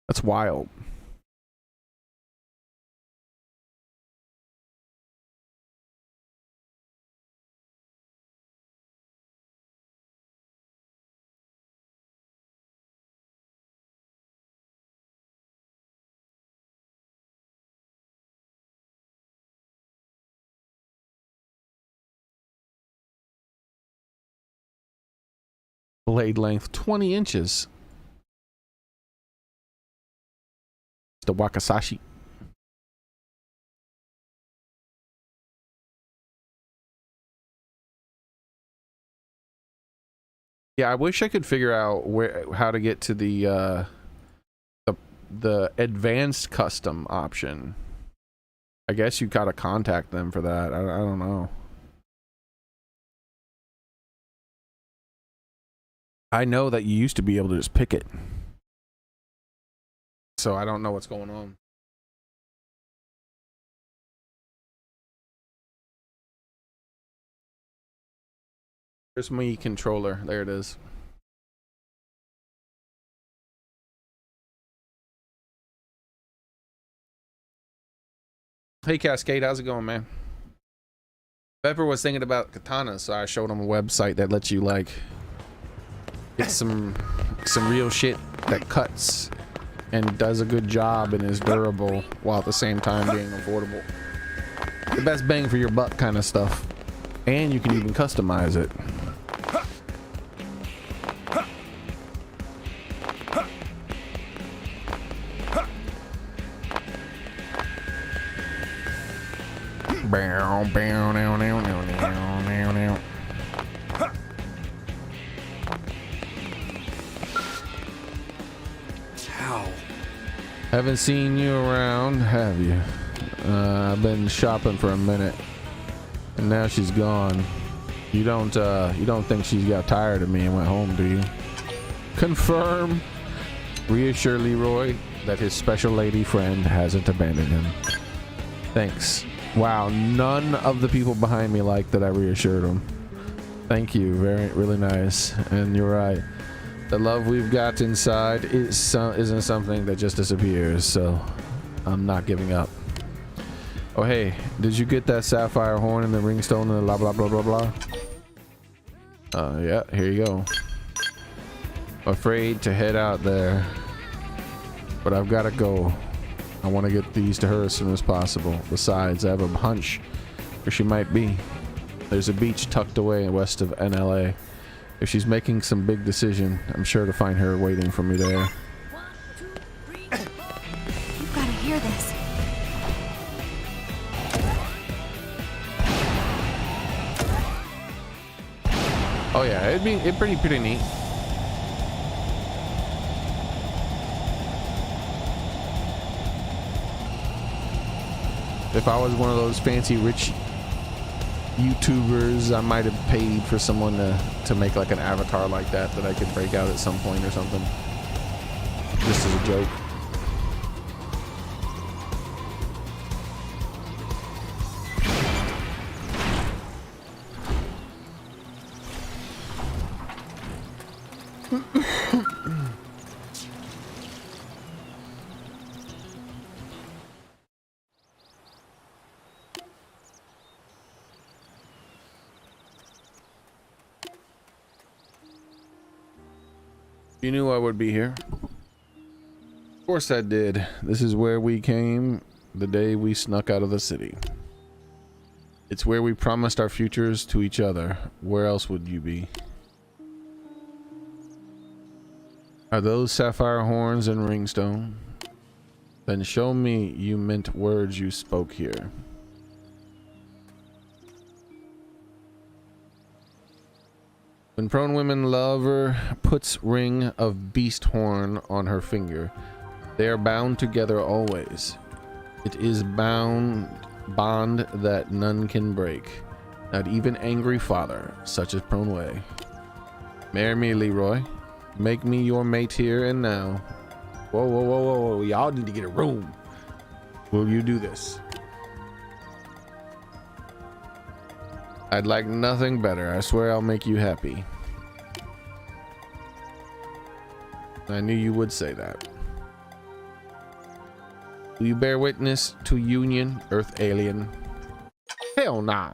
That's wild. Blade length 20 inches. It's the Wakasashi. Yeah, I wish I could figure out how to get to the advanced custom option. I guess you gotta contact them for that. I don't know. I know that you used to be able to just pick it. So I don't know what's going on. Here's my controller. There it is. Hey Cascade, how's it going, man? Pepper was thinking about katana, so I showed him a website that lets you like get some real shit that cuts and does a good job and is durable while at the same time being affordable. The best bang for your buck kind of stuff. And you can even customize it. Bow, bow, now, now, now, now, now, now. Ow. Haven't seen you around, have you? I've been shopping for a minute, and now she's gone. You don't think she's got tired of me and went home, do you? Confirm. Reassure Leroy that his special lady friend hasn't abandoned him. Thanks. Wow, none of the people behind me like that I reassured them. Thank you, really nice. And you're right. The love we've got inside isn't something that just disappears, so I'm not giving up. Oh hey, did you get that sapphire horn and the ringstone and the blah blah blah blah blah? Yeah, here you go. Afraid to head out there, but I've got to go. I want to get these to her as soon as possible. Besides, I have a hunch where she might be. There's a beach tucked away west of NLA. If she's making some big decision, I'm sure to find her waiting for me there. 1, 2, 3. You've got to hear this. Oh yeah, it'd pretty neat. If I was one of those fancy rich YouTubers, I might have paid for someone to make like an avatar like that I could break out at some point or something. Just as a joke. You knew I would be here. Of course I did. This is where we came the day we snuck out of the city. It's where we promised our futures to each other. Where else would you be? Are those sapphire horns and ringstone? Then show me you meant words you spoke here. When prone women lover puts ring of beast horn on her finger, they are bound together always. It is bond that none can break, not even angry father, such as prone way. Marry me, Leroy. Make me your mate here and now. Whoa, whoa, whoa, whoa, whoa. Y'all need to get a room. Will you do this? I'd like nothing better. I swear I'll make you happy. I knew you would say that. Will you bear witness to union, Earth alien? Hell nah.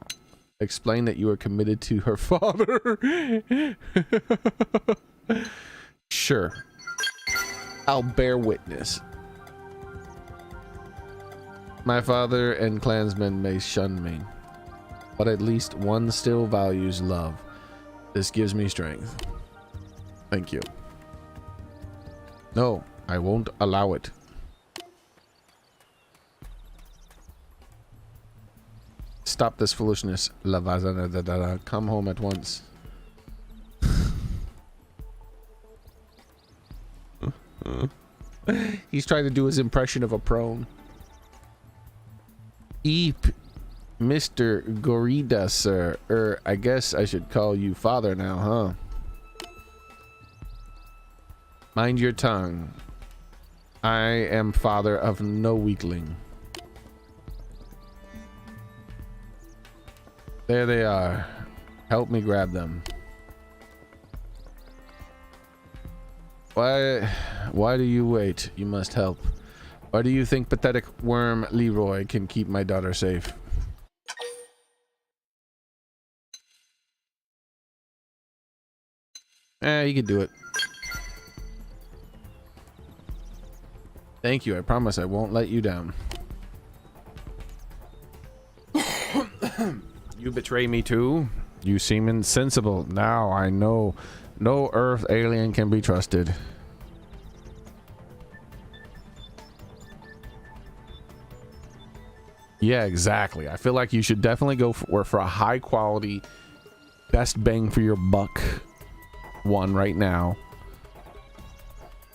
Explain that you are committed to her father. Sure. I'll bear witness. My father and clansmen may shun me, but at least one still values love. This gives me strength. Thank you. No, I won't allow it. Stop this foolishness, Lavazana. Come home at once. He's trying to do his impression of a prone. Eep, Mr. Gorida, sir. I guess I should call you father now, huh? Mind your tongue. I am father of no weakling. There they are. Help me grab them. Why do you wait? You must help. Why do you think pathetic worm Leroy can keep my daughter safe? You can do it. Thank you. I promise I won't let you down. You betray me too? You seem insensible. Now I know no Earth alien can be trusted. Yeah, exactly. I feel like you should definitely go for a high quality, best bang for your buck one right now.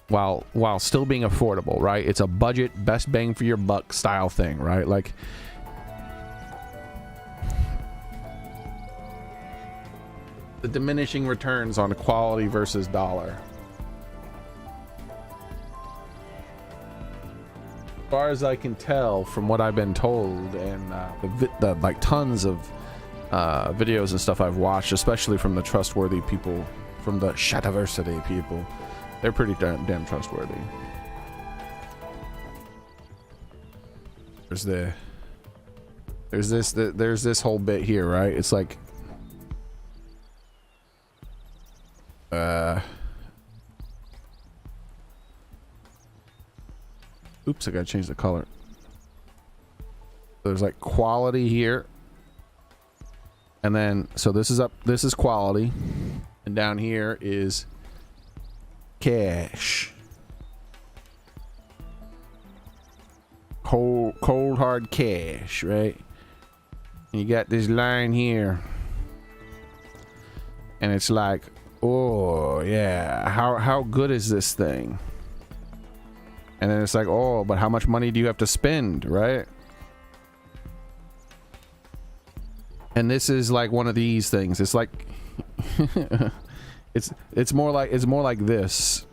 While still being affordable, right? It's a budget, best bang for your buck style thing, right? Like, the diminishing returns on quality versus dollar. As far as I can tell from what I've been told, and the like tons of videos and stuff I've watched, especially from the trustworthy people, from the Shadiversity people, they're pretty damn trustworthy. There's this whole bit here, right? It's like oops, I gotta change the color. There's like quality here, and then so this is quality, and down here is cash. Cold hard cash, right? And you got this line here, and it's like, oh yeah, how good is this thing? And then it's like, oh, but how much money do you have to spend, right? And this is like one of these things. It's like it's more like this.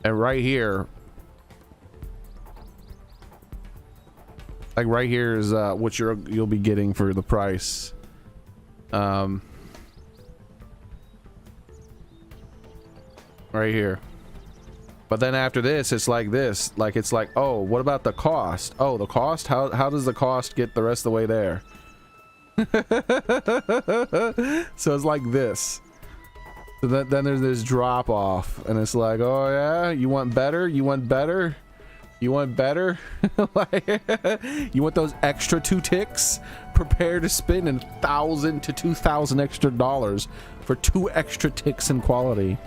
And right here, like right here is what you'll be getting for the price. Right here. But then after this, it's like this. Like, it's like, oh, what about the cost? Oh, the cost? How does the cost get the rest of the way there? So it's like this. So then there's this drop off, and it's like, oh yeah, you want better? You want better? You want better? Like, you want those extra 2 ticks? Prepare to spend $1,000 to $2,000 extra dollars for 2 extra ticks in quality.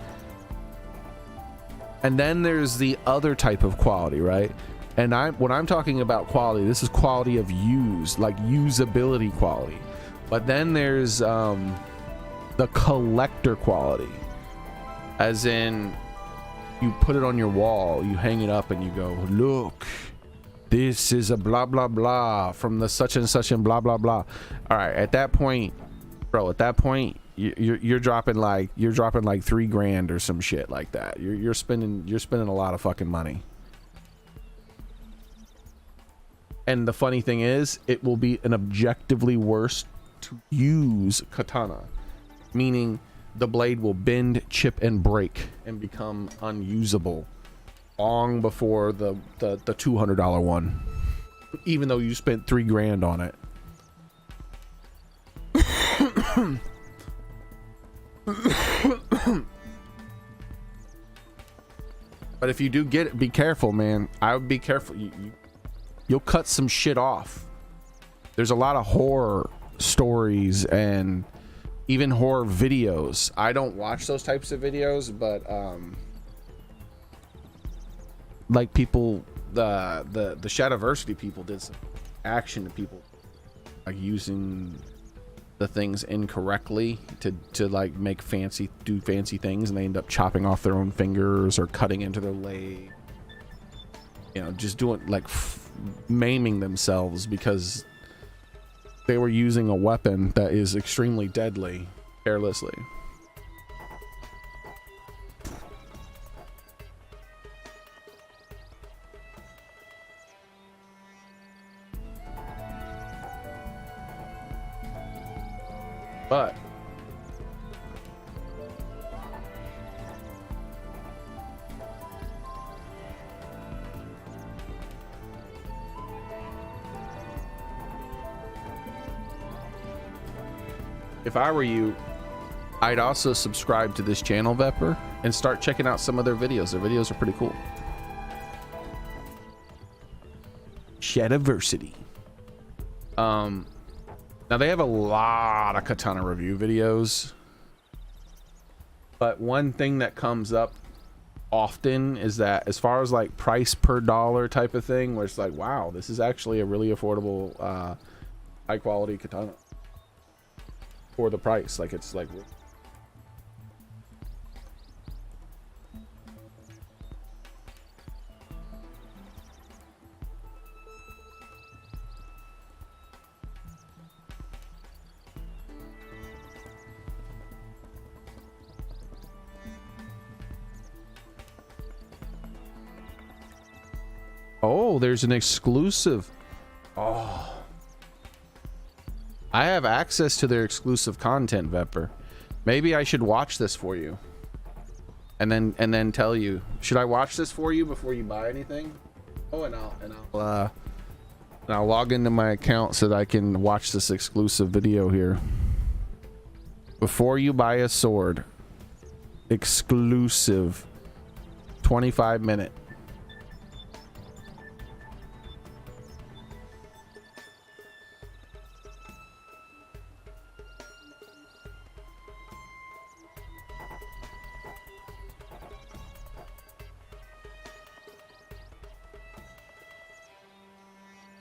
And then there's the other type of quality, right? And when I'm talking about quality, this is quality of use, like usability quality. But then there's the collector quality, as in you put it on your wall, you hang it up, and you go, look, this is a blah blah blah from the such and such and blah blah blah. All right, at that point, bro, at that point, you're dropping like $3,000 or some shit like that. You're spending a lot of fucking money. And the funny thing is, it will be an objectively worse to use katana, meaning the blade will bend, chip, and break and become unusable long before the $200 one, even though you spent $3,000 on it. But if you do get it, be careful, man. I would be careful. You'll cut some shit off. There's a lot of horror stories and even horror videos. I don't watch those types of videos, but like people, the Shadowversity people did some action to people like using the things incorrectly to like do fancy things, and they end up chopping off their own fingers or cutting into their leg, you know, just doing like maiming themselves because they were using a weapon that is extremely deadly carelessly. But if I were you, I'd also subscribe to this channel, Vepper, and start checking out some of their videos. Their videos are pretty cool. Shadowversity. Now they have a lot of katana review videos, but one thing that comes up often is that as far as like price per dollar type of thing, where it's like, wow, this is actually a really affordable, high quality katana for the price. Like it's like, oh, there's an exclusive. Oh, I have access to their exclusive content, Vepper. Maybe I should watch this for you and then tell you. Should I watch this for you before you buy anything? Oh, and I'll log into my account so that I can watch this exclusive video here. Before you buy a sword, exclusive 25-minute.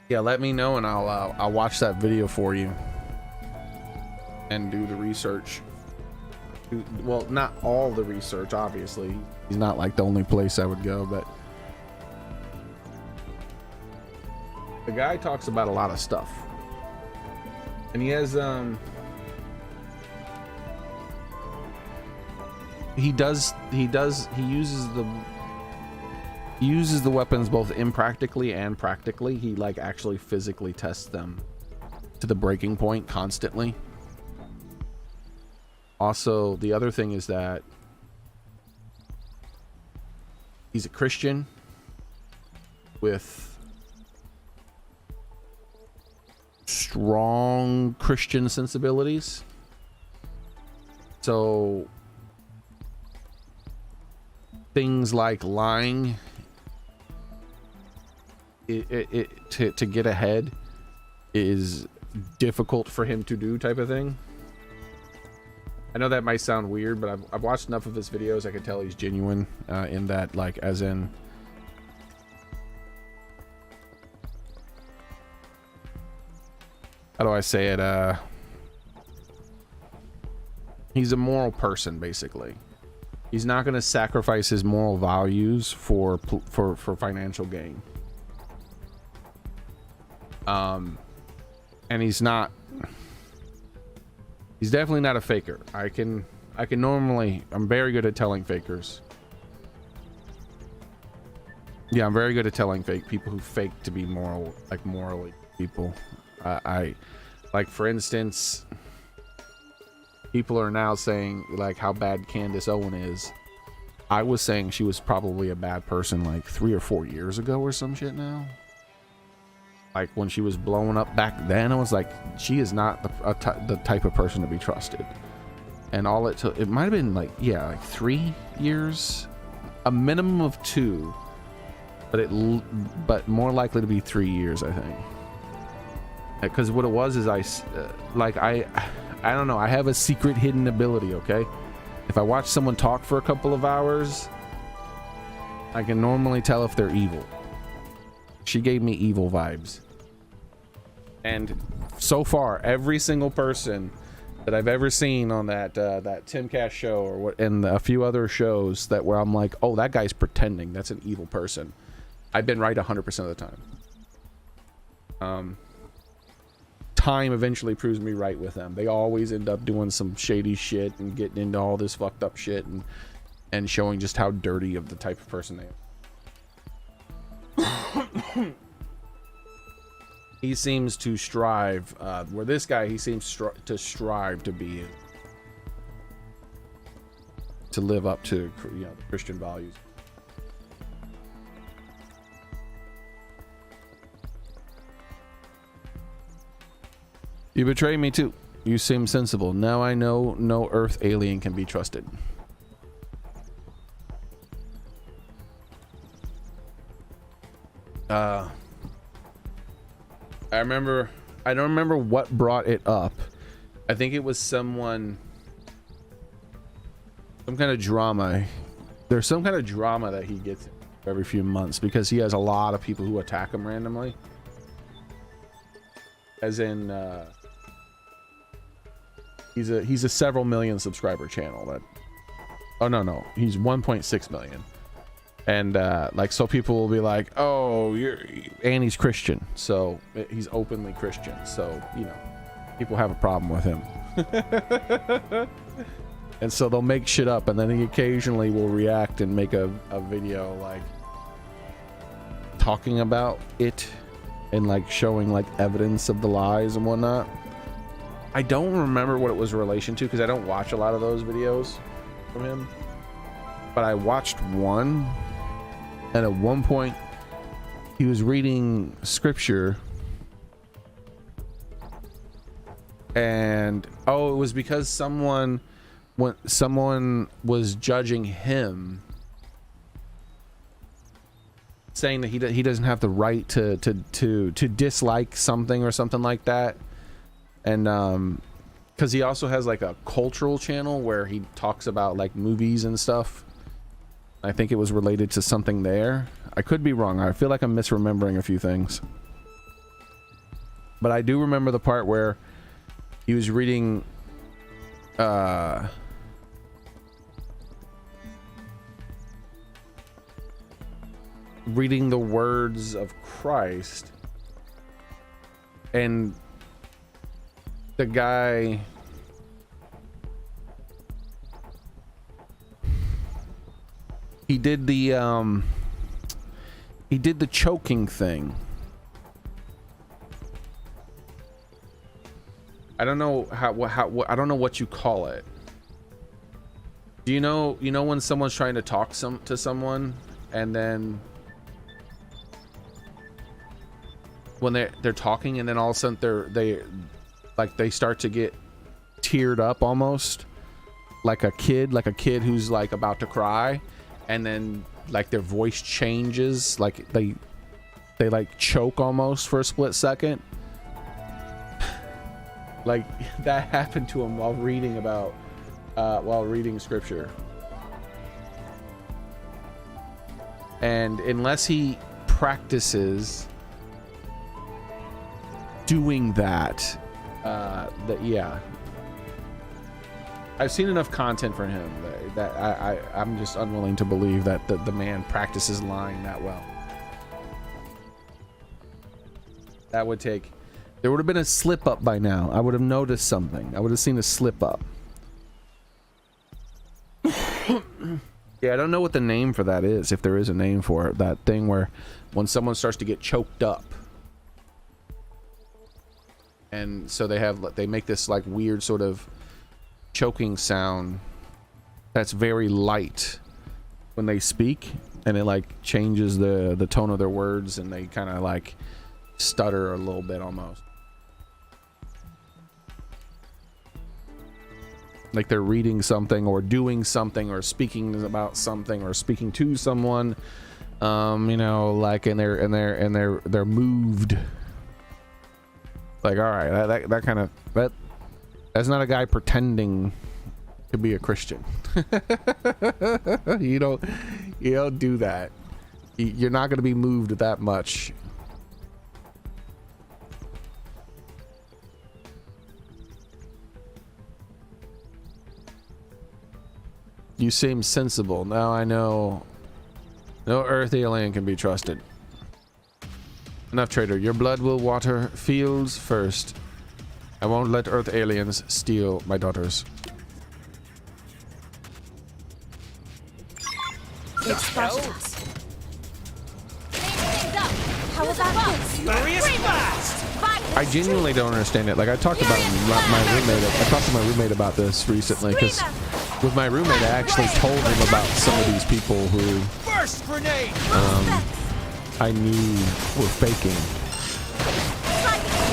Yeah, let me know and I'll watch that video for you and do the research. Well, not all the research, obviously. He's not like the only place I would go, but the guy talks about a lot of stuff. And he has he uses the weapons both impractically and practically. He like actually physically tests them to the breaking point constantly. Also, the other thing is that he's a Christian with strong Christian sensibilities. So things like lying to get ahead is difficult for him to do, type of thing. I know that might sound weird, but I've watched enough of his videos. I can tell he's genuine in that, like, as in, how do I say it? He's a moral person, basically. He's not going to sacrifice his moral values for financial gain. And he's definitely not a faker. I can normally, I'm very good at telling fakers. Yeah, I'm very good at telling people who fake to be moral, like morally people. I like, for instance, people are now saying like how bad Candace Owen is. I was saying she was probably a bad person like 3 or 4 years ago or some shit now. Like when she was blowing up back then, I was like, she is not the type of person to be trusted. And all it took, it might have been like, yeah, like 3 years, a minimum of 2, but more likely to be 3 years, I think. Because what it was is I don't know, I have a secret hidden ability, okay? If I watch someone talk for a couple of hours, I can normally tell if they're evil. She gave me evil vibes. And so far, every single person that I've ever seen on that Timcast show or what, and a few other shows that where I'm like, oh, that guy's pretending, that's an evil person, I've been right 100% of the time. Time eventually proves me right with them. They always end up doing some shady shit and getting into all this fucked up shit and showing just how dirty of the type of person they are. He seems to strive, where this guy, he seems to strive to be, to live up to, you know, Christian values. You betrayed me too. You seem sensible. Now I know no Earth alien can be trusted. I don't remember what brought it up. I think it was some kind of drama. There's some kind of drama that he gets every few months because he has a lot of people who attack him randomly. As in, he's a several million subscriber channel that, oh no, he's 1.6 million. And like, so people will be like, oh, and he's Christian, so he's openly Christian, so, you know, people have a problem with him. And so they'll make shit up, and then he occasionally will react and make a video like talking about it and like showing like evidence of the lies and whatnot. I don't remember what it was in relation to because I don't watch a lot of those videos from him, but I watched one. And at one point, he was reading scripture, and oh, it was because someone was judging him, saying that he doesn't have the right to dislike something or something like that, and because he also has like a cultural channel where he talks about like movies and stuff. I think it was related to something there. I could be wrong. I feel like I'm misremembering a few things. But I do remember the part where he was reading reading the words of Christ, and the guy he did the choking thing. I don't know I don't know what you call it. Do you know when someone's trying to talk to someone, and then when they're talking, and then all of a sudden they start to get teared up, almost like a kid who's like about to cry, and then like their voice changes, like they like choke almost for a split second. Like that happened to him while reading scripture. And unless he practices doing that, yeah, I've seen enough content for him that I'm just unwilling to believe that the man practices lying that well. That would take, there would have been a slip up by now. I would have noticed something. I would have seen a slip up. Yeah, I don't know what the name for that is, if there is a name for it. That thing where when someone starts to get choked up. And so they make this like weird sort of choking sound that's very light when they speak, and it like changes the tone of their words, and they kind of like stutter a little bit almost. Like they're reading something or doing something or speaking about something or speaking to someone, you know, like and they're moved. Like, all right, that kind of that's not a guy pretending to be a Christian. you don't do that. You're not going to be moved that much. You seem sensible. Now I know no Earth alien can be trusted. Enough, traitor. Your blood will water fields first. I won't let Earth aliens steal my daughters. It's Spartacus. How about this? Furious blast! I genuinely don't understand it. Like I talked about my roommate. I talked to my roommate about this recently because with my roommate, I actually told him about some of these people who First grenade! I knew were faking.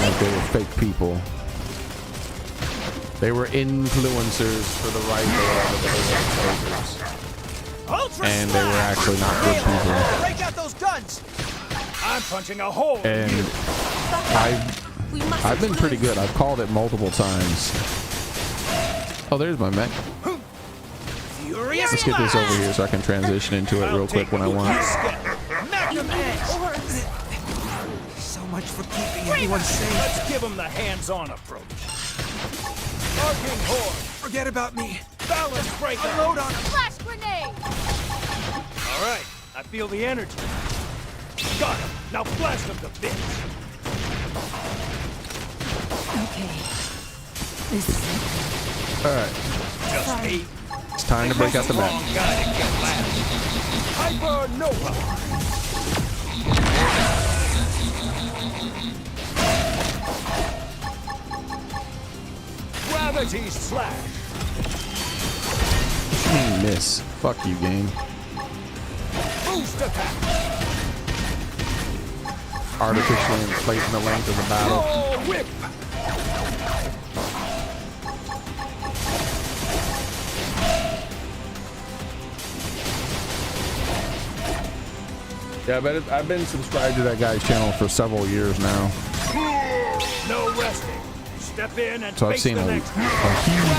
Like they were fake people. They were influencers for the right, and they were actually not good people. Break out those guns! I'm punching a hole. And I've been pretty good. I've called it multiple times. Oh, there's my mech. Furious Let's get this over here so I can transition into it real quick when I want. Magnum edge! So much for keeping everyone safe. Let's give them the hands-on approach. Arcing horde. Forget about me. Balance break. Load on them. Flash grenade! All right, I feel the energy. Got him. Now blast them to bits. Okay. This is it. All right, Just me. it's time to break out the mech. Guy to get last. Hyper Nova. Gravity slash. What you mean miss? Fuck you, game. Boost attack. Artificially inflating the length of the battle. Oh, whip. Yeah, I've been subscribed to that guy's channel for several years now. No resting. Step in and So I've face seen the a next. huge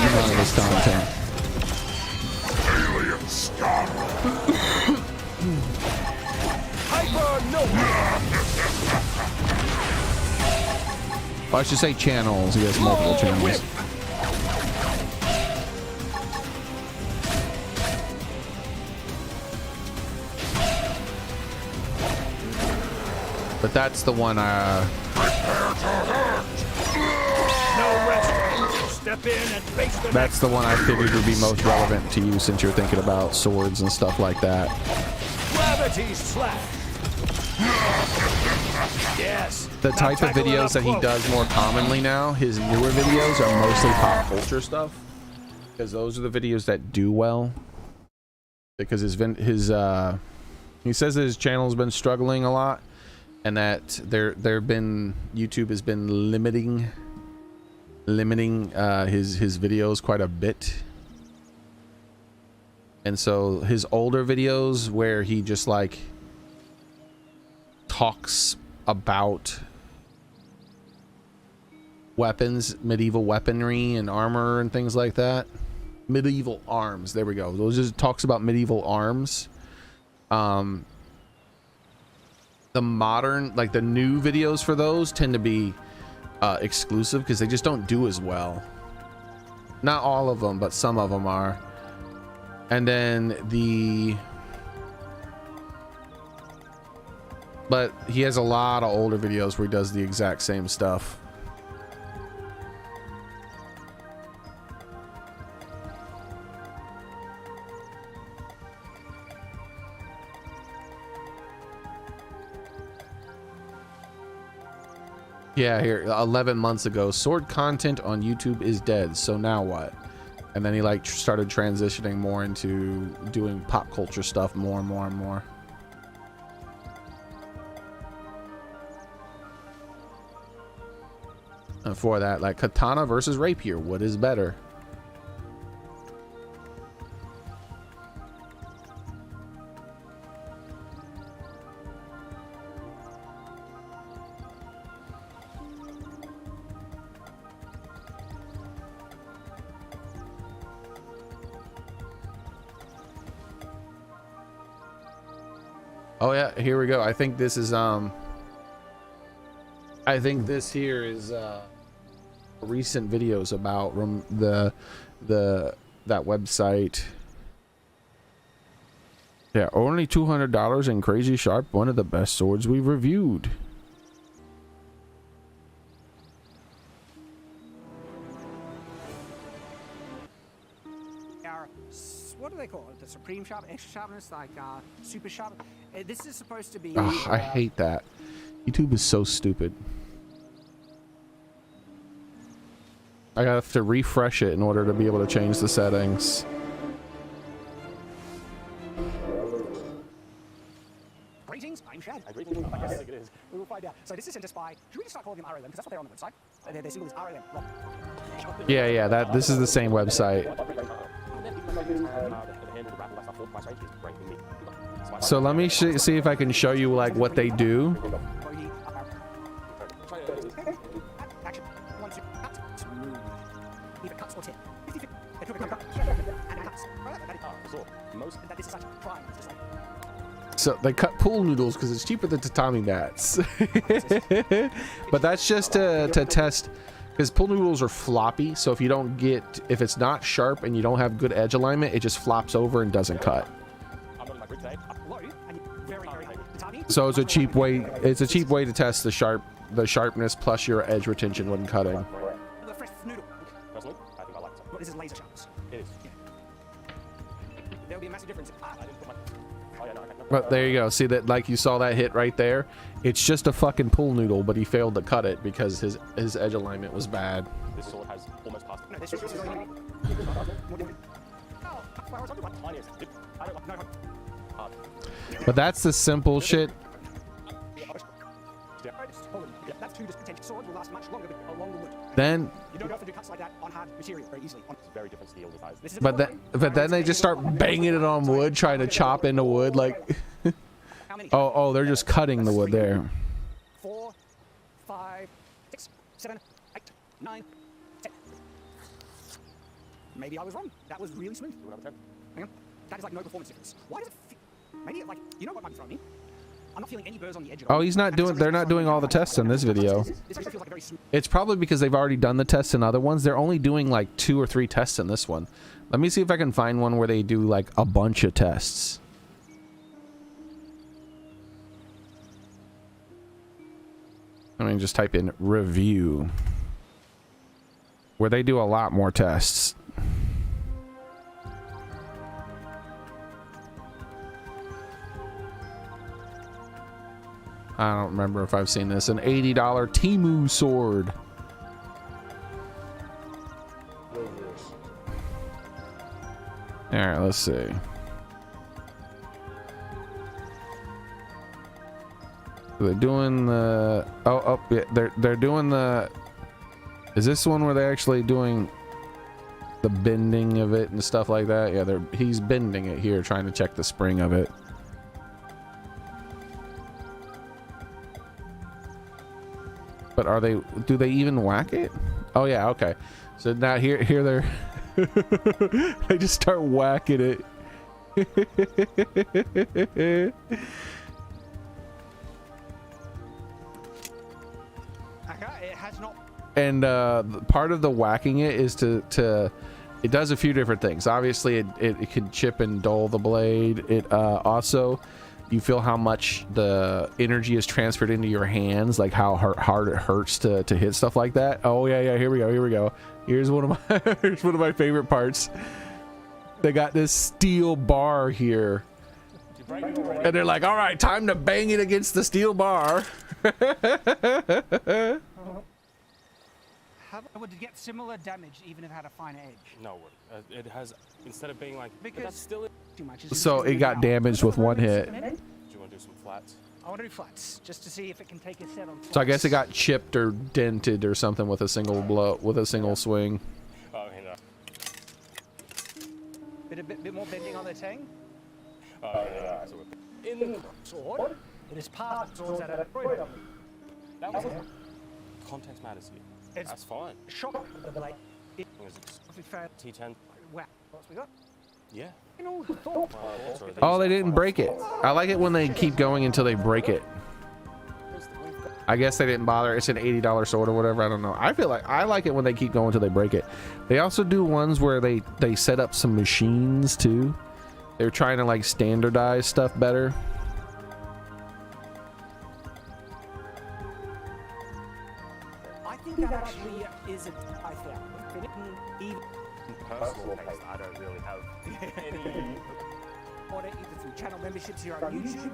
amount of this content. Alien scum! Hyper Nova. Well, I should say channels. He has multiple channels. But that's the one No resting. Step in and face the that's the one I figured would be most relevant to you since you're thinking about swords and stuff like that. Gravity slash. Yes. The Now type of tackle it videos up that he close. does more commonly now, his newer videos are mostly pop culture stuff, because those are the videos that do well. Because he says that his channel's been struggling a lot, and that YouTube has been limiting his videos quite a bit. And so his older videos where he just like talks about weapons, medieval weaponry and armor and things like that. Medieval arms, there we go. Those just talks about medieval arms. The modern, like the new videos for those tend to be exclusive because they just don't do as well. Not all of them, but some of them are. And then but he has a lot of older videos where he does the exact same stuff. Yeah, here 11 months ago, sword content on YouTube is dead, so now what? And then he like started transitioning more into doing pop culture stuff more and more and more. And for that, like katana versus rapier, what is better? Oh yeah, here we go. I think this is I think this here is recent videos about that website. Yeah, only $200 and crazy sharp, one of the best swords we've reviewed. What do they call it? The supreme sharp, extra sharpness, like super sharp. This is supposed to be. Ugh, I hate that. YouTube is so stupid. I have to refresh it in order to be able to change the settings. Greetings, I'm Shad. Greetings, I guess it is. We will find out. So this is sent us by. Should we just start calling them RLM? Because that's what they're on the website. Their symbol is RLM. Wrong. Yeah, this is the same website. So let me see if I can show you like what they do. So they cut pool noodles because it's cheaper than tatami mats. But that's just to test, because pool noodles are floppy, so if it's not sharp and you don't have good edge alignment, it just flops over and doesn't cut. So it's a cheap way to test the sharpness plus your edge retention when cutting. This is laser sharpness. It is. There will be a massive difference. But there you go. See that, like you saw that hit right there? It's just a fucking pool noodle, but he failed to cut it because his edge alignment was bad. This sword has almost passed. No, this is going But that's the simple shit. That's two potential swords will last much longer with a longer wood. Then you don't have to do cuts like that on hard material very easily. It's very different steel size. but then they just start banging it on wood, trying to chop into wood like oh, they're just cutting the wood there. 4, 5, 6, 7, 8, 9, 10. Maybe I was wrong. That was really smooth. Hang on. That is like no performance difference. Why does it feel? Maybe like, you know what might be throwing me? I'm not feeling any burrs on the edge of it. Oh, they're not doing all the tests in this video. It's probably because they've already done the tests in other ones. They're only doing like 2 or 3 tests in this one. Let me see if I can find one where they do like a bunch of tests. Let me just type in review, where they do a lot more tests. I don't remember if I've seen this. An $80 Temu sword. All right, let's see. They're doing the yeah, they're doing the. Is this one where they're actually doing? the bending of it and stuff like that. Yeah, he's bending it here, trying to check the spring of it. But do they even whack it? Oh yeah, okay. So now here they're they just start whacking it. It has not. And part of the whacking it is to it does a few different things. Obviously it can chip and dull the blade. It also, you feel how much the energy is transferred into your hands, like how hard it hurts to hit stuff like that. Oh yeah, here we go. Here's one of my favorite parts. They got this steel bar here, and they're like, all right, time to bang it against the steel bar. Would it get similar damage even if it had a finer edge? No, it has, instead of being like, Because that's still too much. So it got damaged with one hit. Do you want to do some flats? I want to do flats just to see if it can take a set on. So I guess it got chipped or dented or something with a single blow, with a single swing. Oh, you know. Bit more bending on the tang. Yeah. So in the Sword. It is part swords that are destroyed. that was context matters here. It's That's fine. shock the blade. As long as it's T10. Wow. What's we got? Yeah. You know, thought. Oh, they didn't break it. I like it when they keep going until they break it. I guess they didn't bother. It's an $80 sword or whatever. I don't know. I feel like I like it when they keep going until they break it. They also do ones where they set up some machines too. They're trying to like standardize stuff better. I think that actually is a. I think even Personal taste, I don't really have any. order either through channel memberships here on YouTube.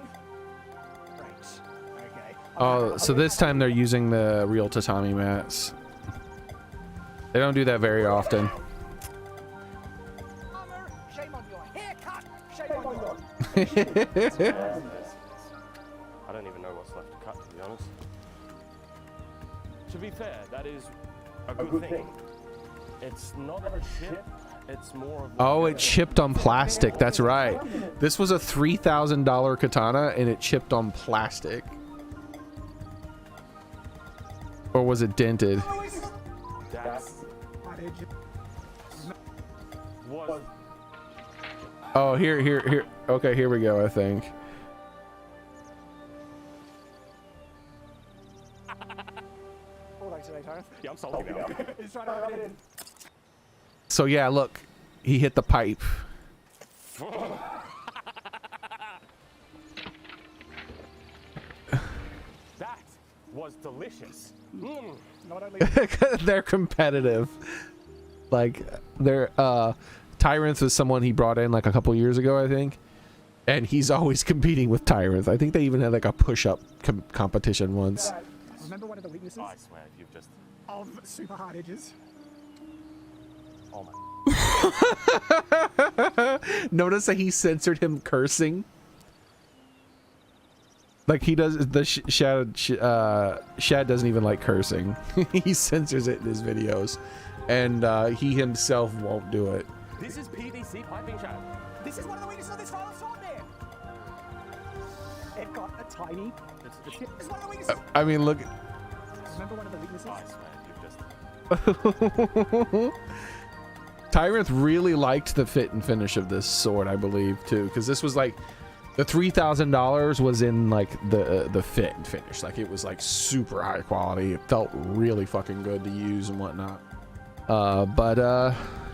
Right. Okay. Oh, so this time they're using the real tatami mats. They don't do that very often. Shame on your haircut. Shame on your. I don't even know what's left to cut, to be honest. To be fair, that is a good thing. It's not a chip, it's more of Oh, it chipped on plastic. That's right. This was a $3,000 katana and it chipped on plastic. Or was it dented? that's what Oh, here. Okay, here we go, I think. yeah, I'm salty now. So yeah, look. He hit the pipe. That was delicious. Mm. Not only They're competitive. Like they're Tyrant was someone he brought in like a couple years ago, I think. And he's always competing with Tyrant. I think they even had like a push-up competition once. remember one of the weaknesses I swear, you've just. of super hard edges. Oh my. Notice that he censored him cursing. Like he does the Shad doesn't even like cursing. He censors it in his videos, and he himself won't do it. This is PVC piping chat. This is one of the weaknesses of this style of sword there. It got a tiny. It's one of the weaknesses. I mean, look. Remember one of the weaknesses? I swear, you've just. Tyrant really liked the fit and finish of this sword, I believe, too, because this was like the $3,000 was in like the fit and finish. Like it was like super high quality. It felt really fucking good to use and whatnot. But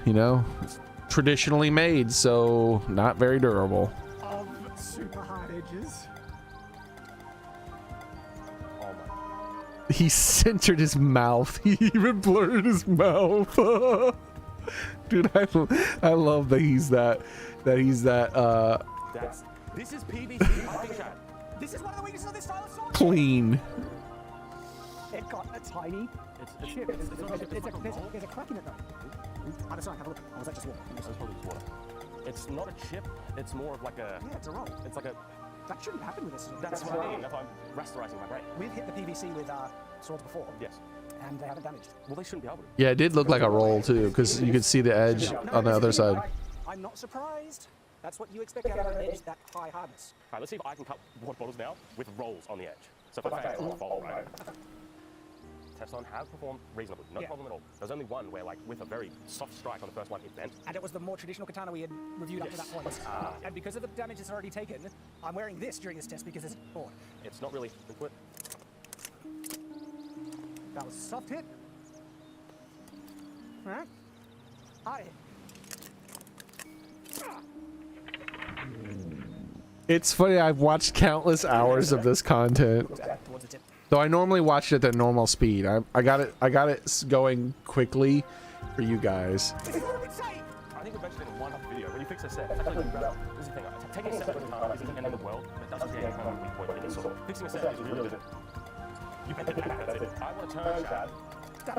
you know, it's traditionally made, so not very durable. Of super hard edges. Oh my. He censored his mouth. He even blurred his mouth. Dude, I love that he's that That's. This is PVC piping chat. This is one of the weaknesses of this style of sword. clean. It got a tiny. It's Chip. There's a crack in it though. Other side, have a look. Oh, was that just water? That's probably just water. It's not a chip. It's more of like a. Yeah, it's a roll. It's like a. That shouldn't happen with this. That's what I mean. If I'm rasterizing my brain. We've hit the PVC with swords before. Yes. and they haven't damaged. Well, they shouldn't be able to. Yeah, it did look like a roll too, because you could see the edge on the other side. I'm not surprised. That's what you expect out of an edge that high hardness. Alright, let's see if I can cut water bottles now with rolls on the edge. So if I fail, I'll fall, right? Teflon have performed reasonably, no problem at all. There's only one where, like, with a very soft strike on the first one, it bent. And it was the more traditional katana we had reviewed up to that point. And because of the damage it's already taken, I'm wearing this during this test because it's bored. It's not really liquid. That was a soft hit. Alright. Hard hit. It's funny, I've watched countless hours of this content. Towards the tip. Though I normally watch it at normal speed. I got it going quickly for you guys. I think we mentioned it in one other video. When you fix a set, it's actually really well. This is the thing. Taking a set with a katana isn't the end of the world, but it doesn't create any kind of weak point in the sword. Fixing a set is really good. You better that's it. I want to turn Chad. No.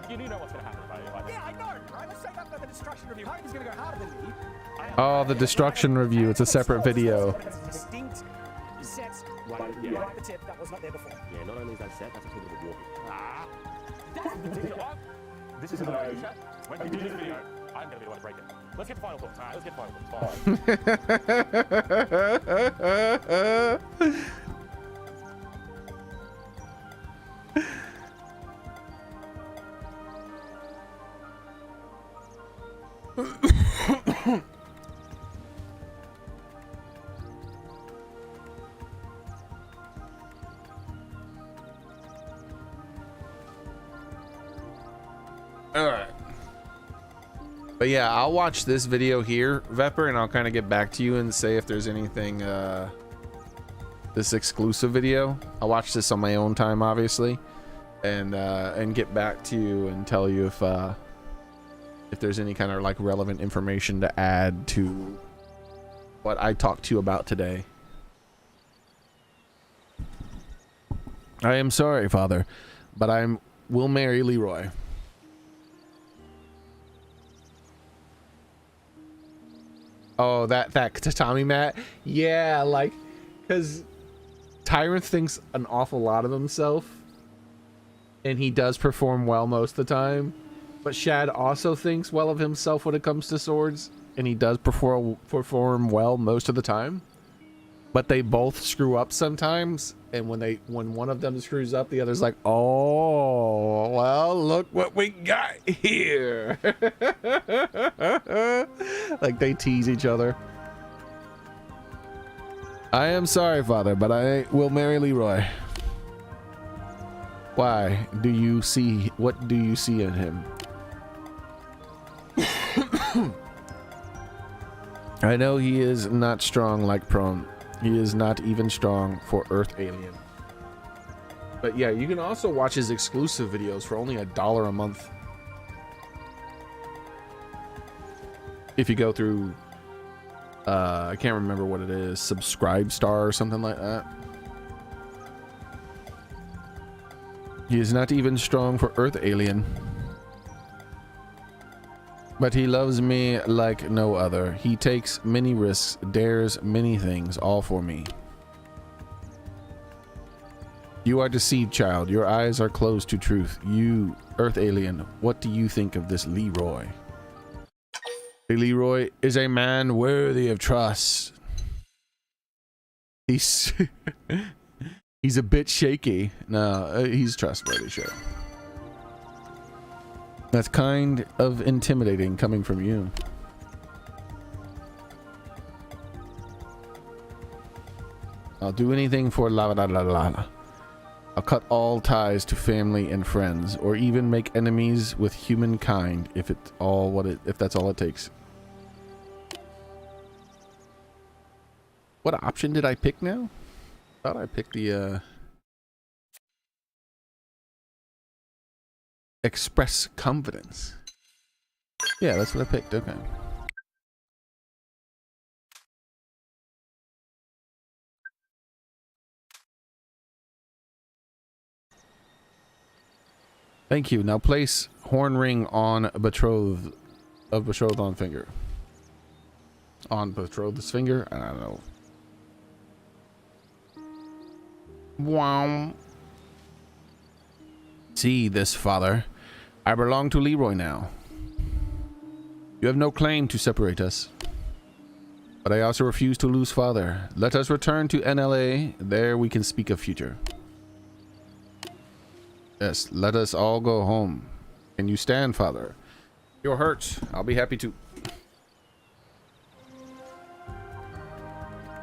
You know what's going to happen, right? Yeah, I know, right? Let's say that for the destruction review. Hardy's going to go harder than me. Oh, the destruction review. It's a separate video. Distinct sets right at the tip that was not there before. Yeah, not only is that set, that's a little bit warpy. That's ridiculous. This is an idea, Chad. When we do this video, I'm going to be the one to break it. Let's get the final thoughts. Alright, let's get the final thoughts. Alright. But yeah, I'll watch this video here, Vepper, and I'll kind of get back to you and say if there's anything, this exclusive video. I'll watch this on my own time, obviously, and get back to you and tell you if there's any kind of like relevant information to add to what I talked to you about today. I am sorry, Father, but will marry Leroy. Oh, that tatami mat. Yeah, like, because Tyrant thinks an awful lot of himself, and he does perform well most of the time. But Shad also thinks well of himself when it comes to swords, and he does perform well most of the time. But they both screw up sometimes, and when one of them screws up, the other's like, "Oh, well, look what we got here." Like they tease each other. I am sorry, Father, but I will marry Leroy. Why? What do you see in him? I know he is not strong like Prone. He is not even strong for Earth Alien. But yeah, you can also watch his exclusive videos for only $1 a month. If you go through, I can't remember what it is, Subscribe Star or something like that. He is not even strong for Earth Alien. But he loves me like no other. He takes many risks, dares many things, all for me. You are deceived, child. Your eyes are closed to truth. You, Earth Alien, what do you think of this Leroy? Leroy is a man worthy of trust. He's he's a bit shaky. No, he's trustworthy, sure. That's kind of intimidating coming from you. I'll do anything for la la la la. I'll cut all ties to family and friends, or even make enemies with humankind if that's all it takes. What option did I pick now? I thought I picked the express confidence. Yeah, that's what I picked. Okay. Thank you. Now place horn ring on betrothed on finger. On betrothed's finger? I don't know. Wow. see this, father. I belong to Leroy now. You have no claim to separate us. But I also refuse to lose father. Let us return to NLA. There we can speak of future. Yes, let us all go home. Can you stand, father? You're hurt. I'll be happy to.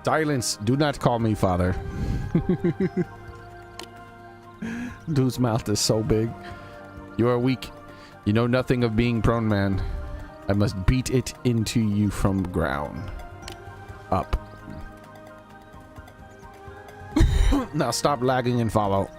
Silence. Do not call me father. Dude's mouth is so big. You are weak. You know nothing of being prone, man. I must beat it into you from ground up. Now stop lagging and follow.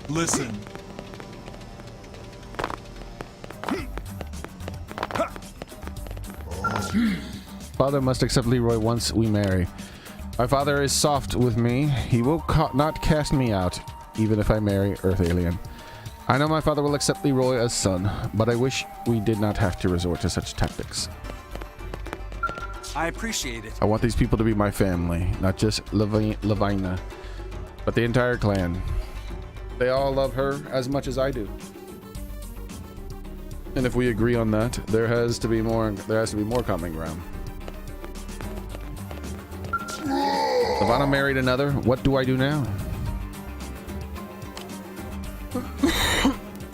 Listen. Father must accept Leroy once we marry. My father is soft with me. He will not cast me out, even if I marry Earth Alien. I know my father will accept Leroy as son, but I wish we did not have to resort to such tactics. I appreciate it. I want these people to be my family, not just Lavina, but the entire clan. They all love her as much as I do. And if we agree on that, there has to be more common ground. Lavana married another. What do I do now?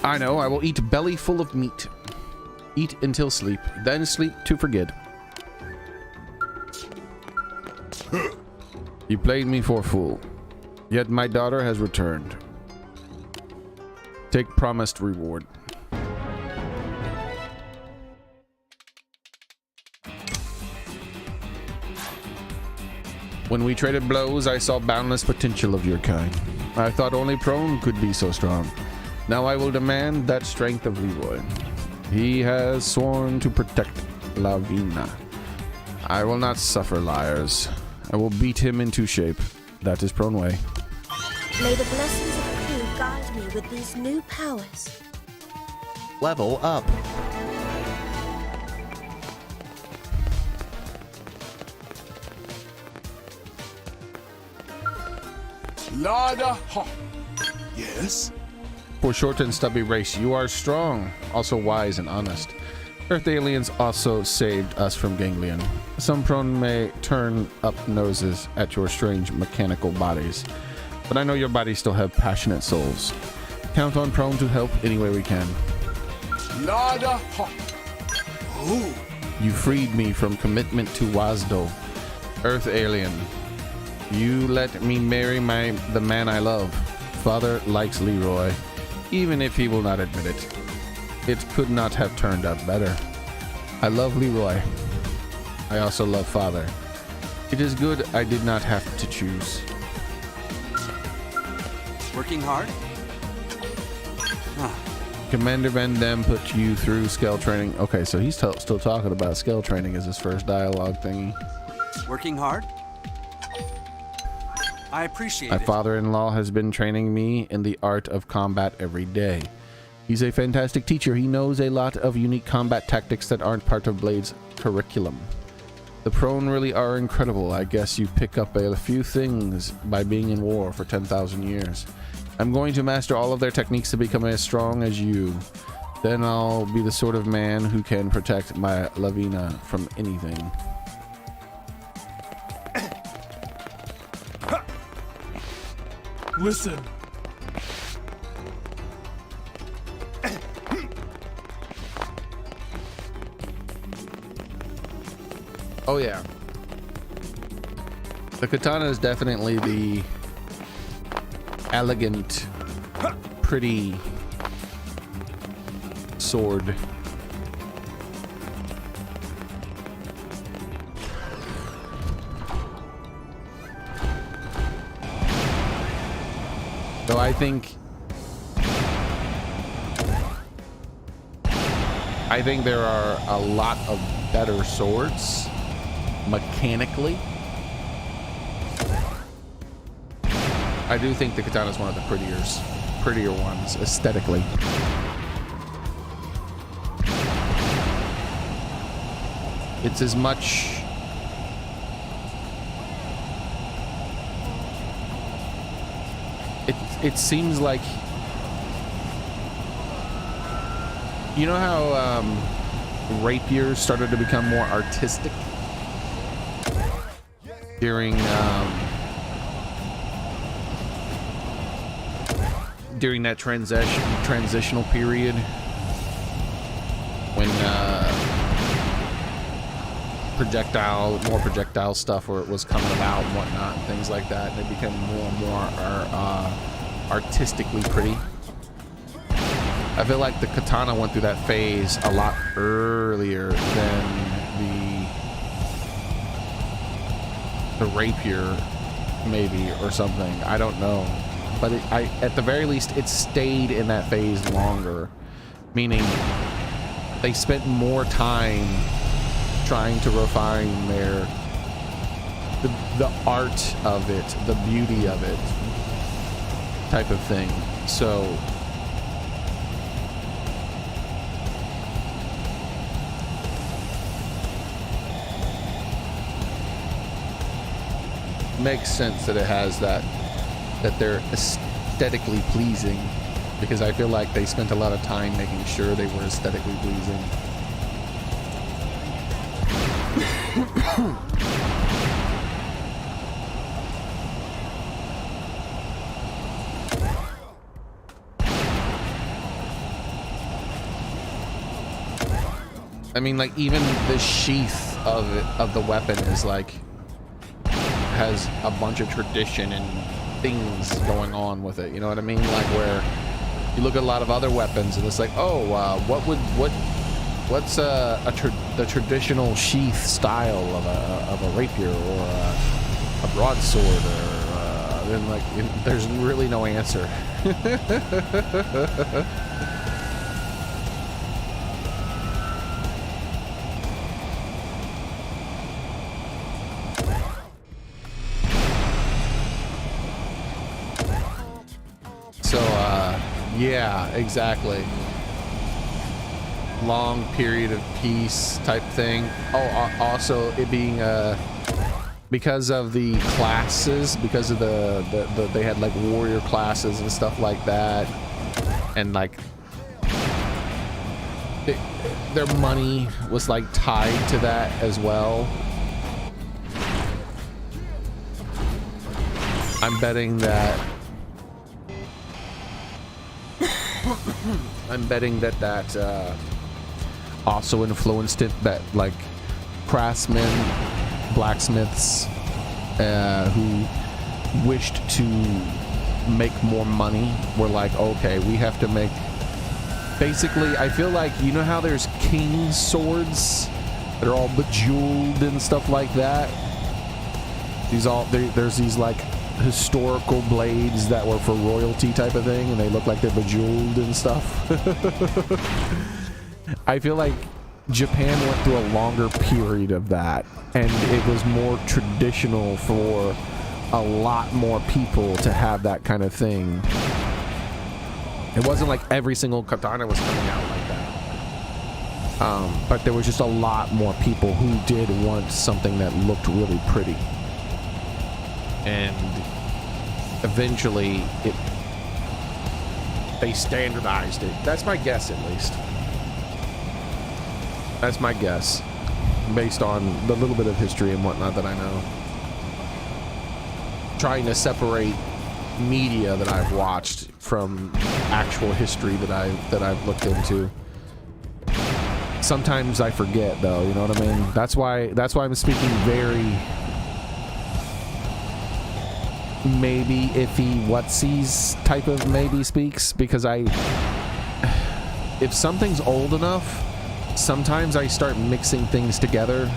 I know, I will eat belly full of meat. Eat until sleep, then sleep to forget. You played me for a fool. Yet my daughter has returned. Take promised reward. When we traded blows, I saw boundless potential of your kind. I thought only Prone could be so strong. Now I will demand that strength of Leroy. He has sworn to protect Lavina. I will not suffer liars. I will beat him into shape. That is Prone way. May the blessings of the crew guide me with these new powers. Level up. Lada ha. Yes? For short and stubby race, you are strong, also wise and honest. Earth aliens also saved us from Ganglion. Some Prone may turn up noses at your strange mechanical bodies, but I know your bodies still have passionate souls. Count on Prone to help any way we can. Lada ha. Oh. You freed me from commitment to Wasdo. Earth alien. You let me marry the man I love. Father likes Leroy, even if he will not admit it. It could not have turned out better. I love Leroy. I also love Father. It is good I did not have to choose. Working hard? Commander Van Dam put you through scale training. Okay, so he's still talking about scale training as his first dialogue thingy. Working hard? I appreciate My it. father-in-law has been training me in the art of combat every day. He's a fantastic teacher. He knows a lot of unique combat tactics that aren't part of Blade's curriculum. The Prone really are incredible. I guess you pick up a few things by being in war for 10,000 years. I'm going to master all of their techniques to become as strong as you. Then I'll be the sort of man who can protect my Lavina from anything. Listen. Oh yeah. The katana is definitely the elegant, pretty sword. So I think there are a lot of better swords mechanically. I do think the katana is one of the prettier ones aesthetically. It's as much it seems like, you know how rapiers started to become more artistic during that transitional period when more projectile stuff was coming about and whatnot and things like that, and they became more and more artistically pretty. I feel like the katana went through that phase a lot earlier than the rapier, maybe, or something. I don't know, but at the very least, it stayed in that phase longer, meaning they spent more time trying to refine the art of it, the beauty of it, type of thing. So makes sense that it has that they're aesthetically pleasing, because I feel like they spent a lot of time making sure they were aesthetically pleasing. I mean, like, even the sheath of the weapon is like, has a bunch of tradition and things going on with it, you know what I mean? Like, where you look at a lot of other weapons and it's like, oh, what's the traditional sheath style of a rapier or a broadsword, or then like there's really no answer. So yeah, exactly. Long period of peace type thing. Oh, also it being because of the classes, because of the they had like warrior classes and stuff like that, and like their money was like tied to that as well. I'm betting that also influenced it, that like craftsmen, blacksmiths who wished to make more money were like, okay, we have to make, basically, I feel like, you know how there's king swords that are all bejeweled and stuff like that? There's these like historical blades that were for royalty type of thing, and they look like they're bejeweled and stuff. I feel like Japan went through a longer period of that, and it was more traditional for a lot more people to have that kind of thing. It wasn't like every single katana was coming out like that, but there was just a lot more people who did want something that looked really pretty, and eventually they standardized it. That's my guess, at least. That's my guess, based on the little bit of history and whatnot that I know. Trying to separate media that I've watched from actual history that I've looked into. Sometimes I forget, though, you know what I mean? That's why I'm speaking very maybe iffy whatsies type of maybe speaks, because if something's old enough, sometimes I start mixing things together.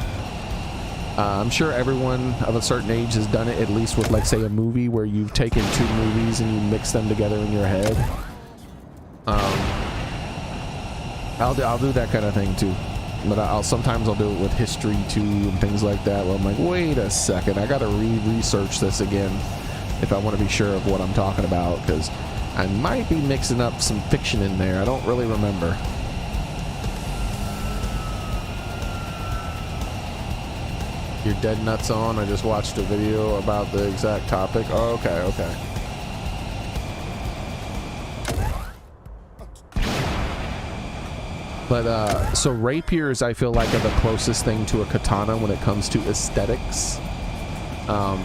I'm sure everyone of a certain age has done it, at least with, like, say, a movie where you've taken two movies and you mix them together in your head. I'll do that kind of thing too, but sometimes I'll do it with history too and things like that, where I'm like, wait a second, I gotta research this again if I want to be sure of what I'm talking about, because I might be mixing up some fiction in there. I don't really remember. You're dead nuts on. I just watched a video about the exact topic. Oh, okay. But so rapiers, I feel like, are the closest thing to a katana when it comes to aesthetics. And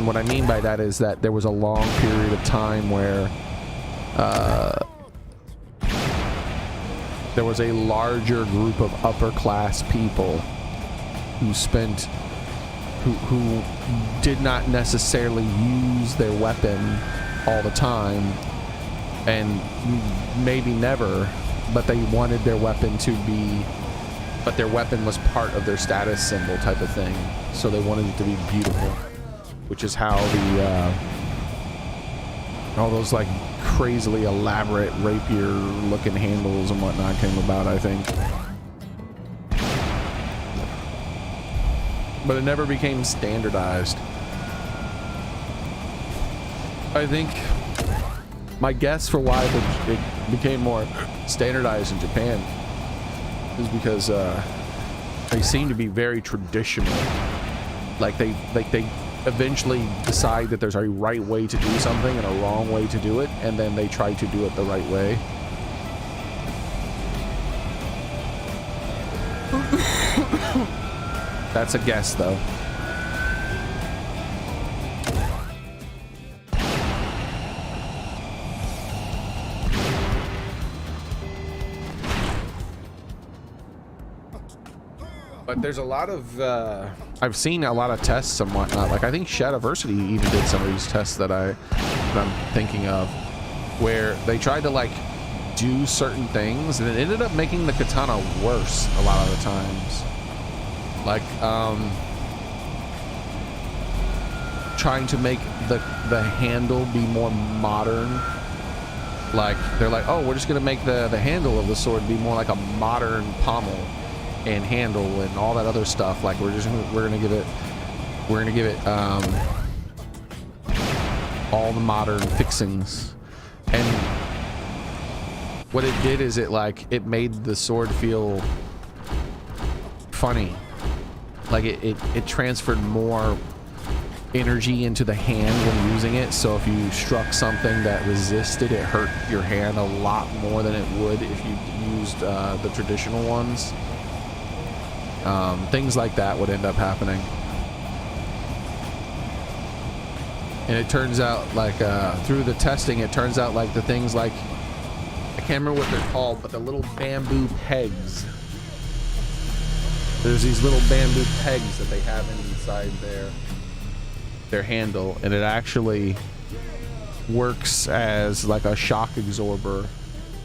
what I mean by that is that there was a long period of time where there was a larger group of upper class people who who did not necessarily use their weapon all the time, and maybe never, but they wanted their weapon to be, but their weapon was part of their status symbol type of thing, so they wanted it to be beautiful, which is how the all those like crazily elaborate rapier looking handles and whatnot came about, I think. But it never became standardized. I think my guess for why it became more standardized in Japan is because they seem to be very traditional. Like they eventually decide that there's a right way to do something and a wrong way to do it, and then they try to do it the right way. That's a guess, though. But there's a lot of I've seen a lot of tests and whatnot. Like, I think Shadiversity even did some of these tests that I'm thinking of, where they tried to like do certain things and it ended up making the katana worse a lot of the times. Like trying to make the handle be more modern. Like, they're like, oh, we're just gonna make the handle of the sword be more like a modern pommel and handle and all that other stuff. Like, we're gonna give it all the modern fixings. And what it did is it made the sword feel funny. Like it transferred more energy into the hand when using it, so if you struck something that resisted, it hurt your hand a lot more than it would if you used the traditional ones. Things like that would end up happening. And it turns out, like, through the testing, it turns out like the things like, I can't remember what they're called, but the little bamboo pegs. There's these little bamboo pegs that they have inside their handle, and it actually works as like a shock absorber,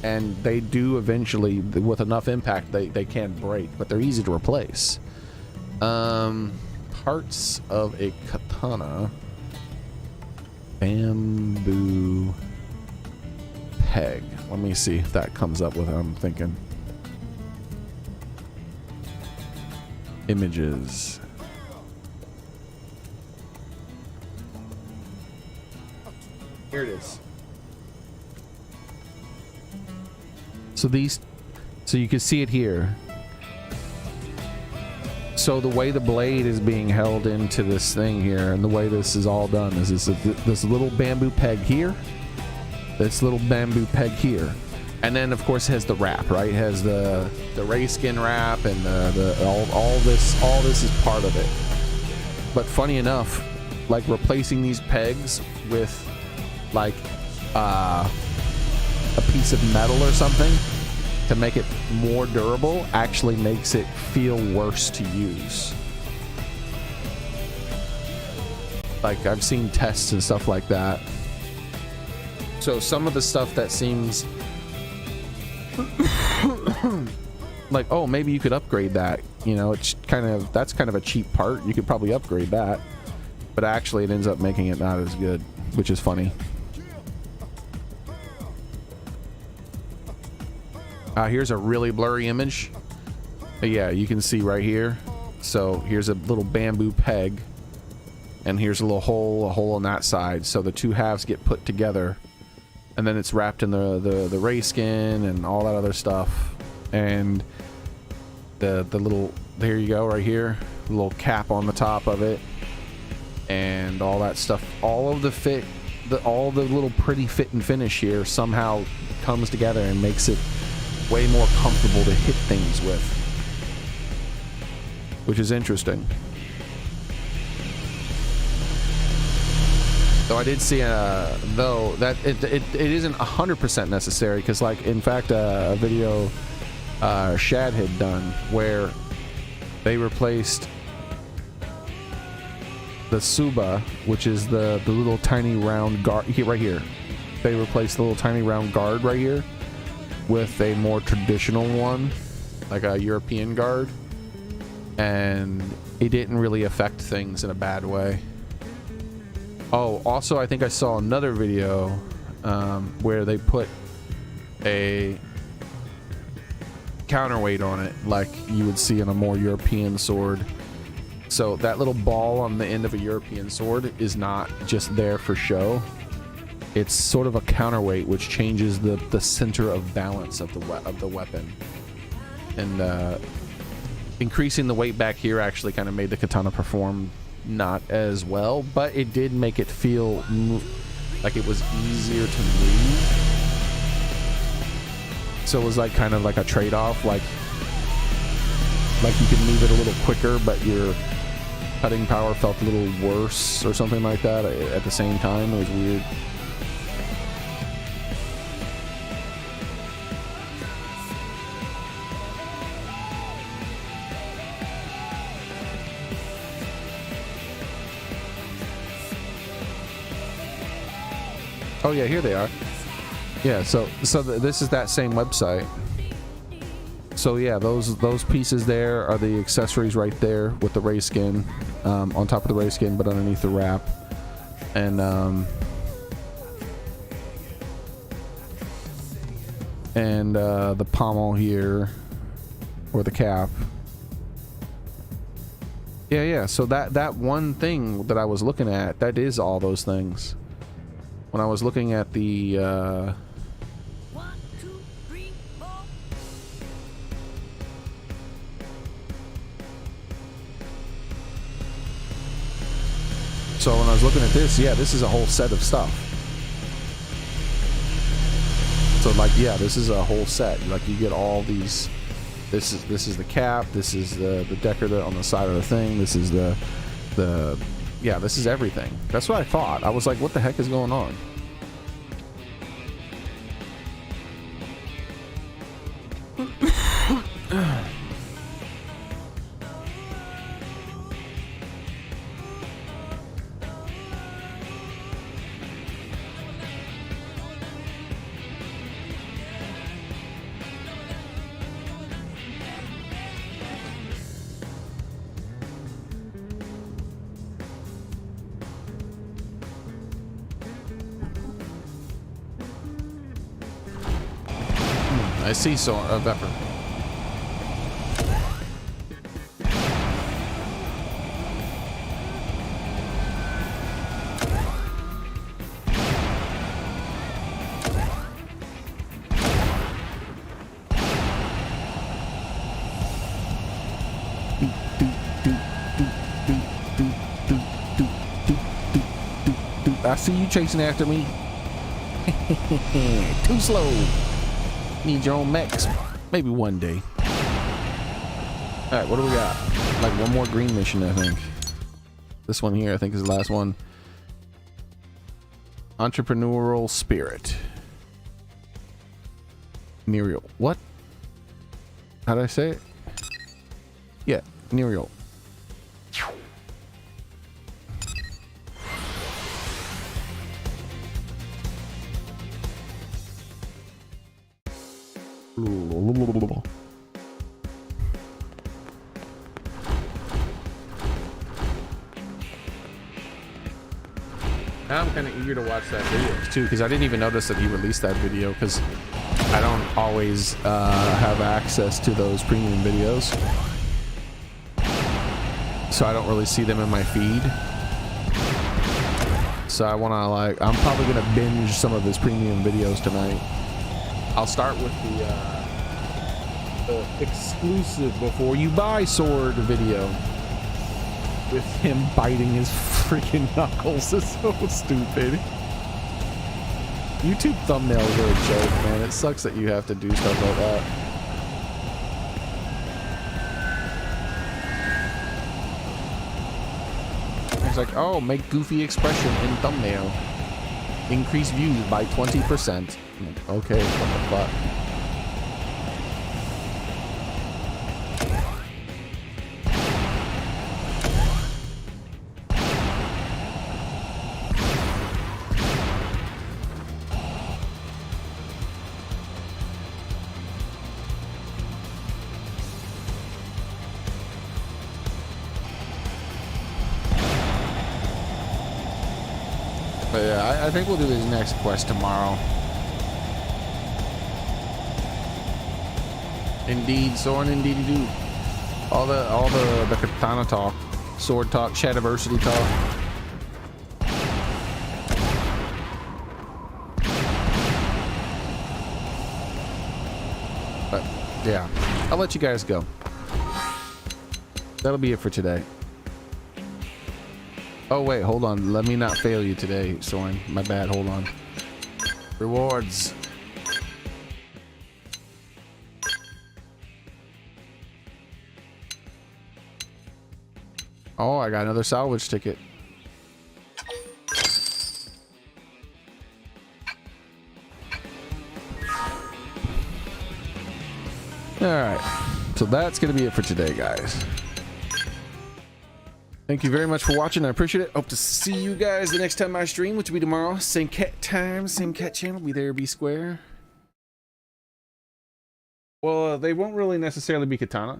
and they do eventually, with enough impact, they can break, but they're easy to replace. Parts of a katana. Bamboo peg. Let me see if that comes up with what I'm thinking. Images. Here it is. So you can see it here. So the way the blade is being held into this thing here, and the way this is all done is this little bamboo peg here, this little bamboo peg here, and then of course it has the wrap, right? It has the ray skin wrap, and all this is part of it. But funny enough, like replacing these pegs with like a piece of metal or something to make it more durable actually makes it feel worse to use. Like I've seen tests and stuff like that. So some of the stuff that seems like, oh, maybe you could upgrade that, you know, it's kind of, that's kind of a cheap part, you could probably upgrade that, but actually it ends up making it not as good, which is funny. Here's a really blurry image. Yeah, you can see right here. So here's a little bamboo peg, and here's a little hole, a hole on that side. So the two halves get put together, and then it's wrapped in the ray skin and all that other stuff. And the little, there you go, right here, the little cap on the top of it, and all that stuff. All of the fit, all the little pretty fit and finish here somehow comes together and makes it way more comfortable to hit things with, which is interesting. Though I did see though that it isn't 100% necessary, because like in fact a video Shad had done where they replaced the Suba, which is the little tiny round guard right here. They replaced the little tiny round guard right here with a more traditional one, like a European guard, and it didn't really affect things in a bad way. Oh, also I think I saw another video where they put a counterweight on it like you would see in a more European sword. So that little ball on the end of a European sword is not just there for show. It's sort of a counterweight which changes the center of balance of the weapon, and increasing the weight back here actually kind of made the katana perform not as well, but it did make it feel like it was easier to move. So it was like kind of like a trade-off, like you could move it a little quicker, but your cutting power felt a little worse or something like that at the same time. It was weird. Oh yeah, here they are. Yeah, so this is that same website. So yeah, those pieces there are the accessories right there with the ray skin, on top of the ray skin, but underneath the wrap, and the pommel here, or the cap. Yeah. So that one thing that I was looking at, that is all those things. When I was looking at the 1, 2, 3, 4. so when I was looking at this, yeah, this is a whole set of stuff. So like, yeah, this is a whole set. Like you get all these. This is the cap. This is the decorator on the side of the thing. This is the yeah, this is everything. That's what I thought. I was like, what the heck is going on? I see so Vepper. I see you chasing after me. Too slow. Need your own mechs. Maybe one day. Alright, what do we got? Like one more green mission, I think. This one here, I think, is the last one. Entrepreneurial spirit. Muriel. What? How did I say it? Yeah, Muriel. Now I'm kind of eager to watch that video too, because I didn't even notice that he released that video, because I don't always have access to those premium videos, so I don't really see them in my feed. So I want to, like, I'm probably gonna binge some of his premium videos tonight. I'll start with the exclusive before you buy sword video with him biting his freaking knuckles. It's so stupid. YouTube thumbnails are a joke, man. It sucks that you have to do stuff like that. It's like, oh, make goofy expression in thumbnail. Increase views by 20%. Okay, what the fuck? But yeah, I think we'll do this next quest tomorrow. Indeed, Soren, indeed you do. All the katana talk, sword talk, Shadiversity talk. But yeah, I'll let you guys go. That'll be it for today. Oh wait, hold on. Let me not fail you today, Soren. My bad, hold on. Rewards. Oh, I got another salvage ticket. Alright. So that's going to be it for today, guys. Thank you very much for watching. I appreciate it. Hope to see you guys the next time I stream, which will be tomorrow. Same cat time, same cat channel. Be there, be square. Well, they won't really necessarily be katana.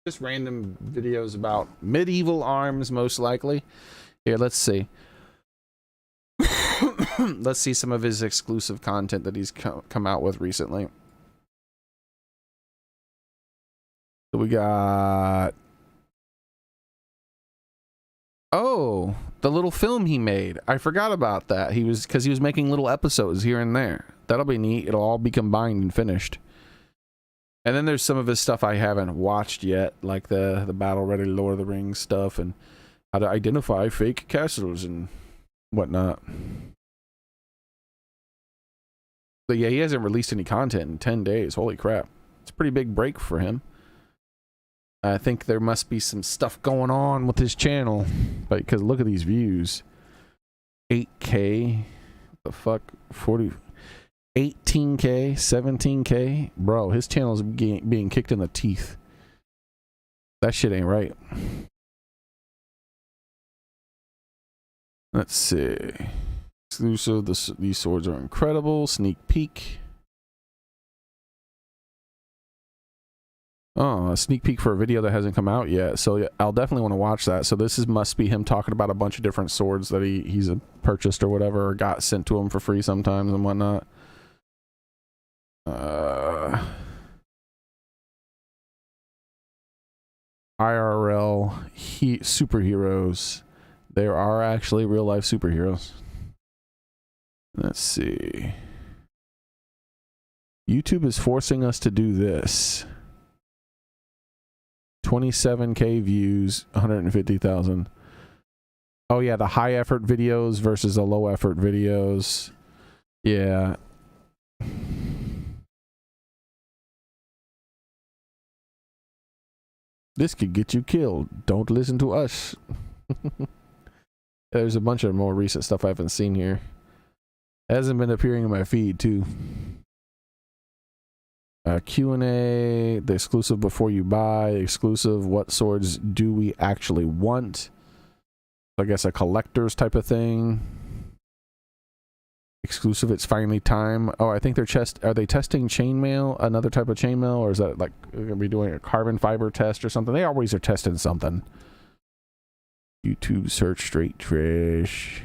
Just random videos about medieval arms, most likely. Here, let's see. Let's see some of his exclusive content that he's come out with recently. So we got... Oh, the little film he made. I forgot about that. Because he was making little episodes here and there. That'll be neat. It'll all be combined and finished. And then there's some of his stuff I haven't watched yet, like the Battle Ready Lord of the Rings stuff and how to identify fake castles and whatnot. But yeah, he hasn't released any content in 10 days. Holy crap. It's a pretty big break for him. I think there must be some stuff going on with his channel. Because look at these views. 8K. The fuck? 40... 18K, 17K. Bro, his channel's being kicked in the teeth. That shit ain't right. Let's see. Exclusive. These swords are incredible. Sneak peek. Oh, a sneak peek for a video that hasn't come out yet. So yeah, I'll definitely want to watch that. So this must be him talking about a bunch of different swords that he's purchased or whatever, or got sent to him for free sometimes and whatnot. IRL superheroes. There are actually real life superheroes. Let's see. YouTube is forcing us to do this. 27K views, 150,000. Oh yeah, the high effort videos versus the low effort videos. Yeah. This could get you killed. Don't listen to us. There's a bunch of more recent stuff I haven't seen here. It hasn't been appearing in my feed too. Q&A, the exclusive before you buy, exclusive what swords do we actually want? I guess a collector's type of thing. exclusive. It's finally time. Oh, I think they're are they testing chainmail, another type of chainmail, or is that like gonna be doing a carbon fiber test or something? They always are testing something. YouTube search straight trash.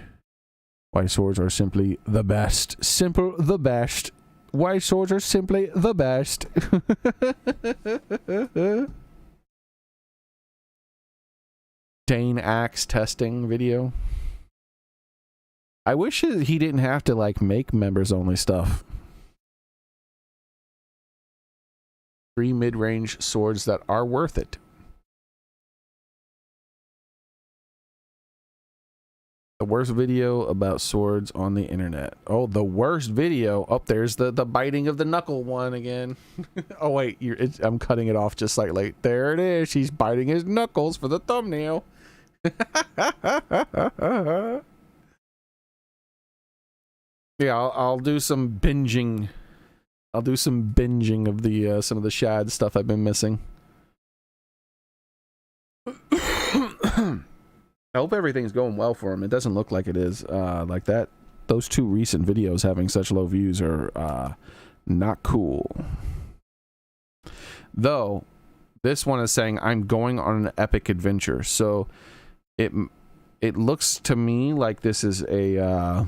White swords are simply the best. Simple the best. White swords are simply the best. Dane Axe testing video. I wish he didn't have to like make members only stuff. 3 mid-range swords that are worth it. The worst video about swords on the internet. Oh, the worst video. Oh, there's the biting of the knuckle one again. Oh wait, I'm cutting it off just slightly. There it is. She's biting his knuckles for the thumbnail. Yeah, I'll do some binging. I'll do some binging of the some of the shad stuff I've been missing. I hope everything's going well for him. It doesn't look like it is. Like that. Those 2 recent videos having such low views are not cool. Though, this one is saying I'm going on an epic adventure. So it looks to me like this is a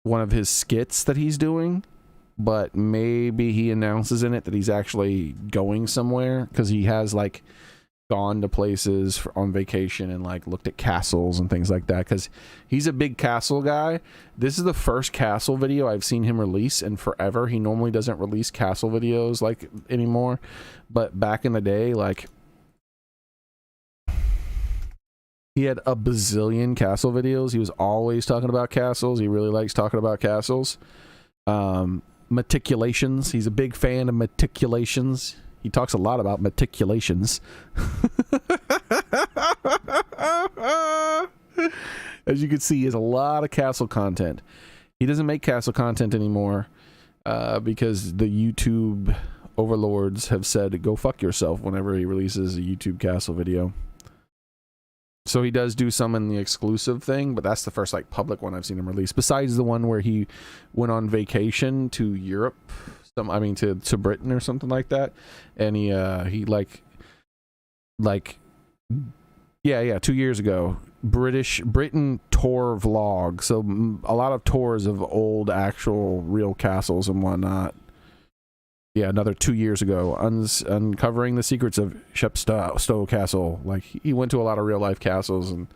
one of his skits that he's doing, but maybe he announces in it that he's actually going somewhere, because he has like gone to places on vacation and like looked at castles and things like that, because he's a big castle guy. This is the first castle video I've seen him release in forever. He normally doesn't release castle videos like anymore, but back in the day, like, he had a bazillion castle videos. He was always talking about castles. He really likes talking about castles. Meticulations. He's a big fan of meticulations. He talks a lot about meticulations. As you can see, he has a lot of castle content. He doesn't make castle content anymore because the YouTube overlords have said, go fuck yourself whenever he releases a YouTube castle video. So he does do some in the exclusive thing, but that's the first like public one I've seen him release. Besides the one where he went on vacation to Europe, to Britain or something like that, and he like 2 years ago, Britain tour vlog. So a lot of tours of old actual real castles and whatnot. Yeah, another 2 years ago, uncovering the secrets of Shepstow Castle. Like, he went to a lot of real life castles, and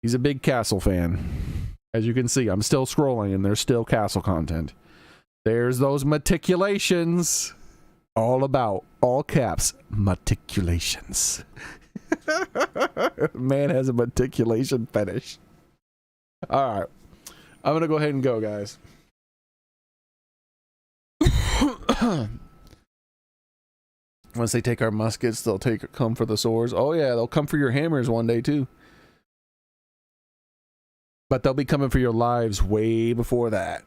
he's a big castle fan. As you can see, I'm still scrolling, and there's still castle content. There's those meticulations. All about, all caps, meticulations. Man has a meticulation fetish. All right, I'm gonna go ahead and go, guys. Once they take our muskets, they'll come for the swords. Oh yeah, they'll come for your hammers one day too. But they'll be coming for your lives way before that.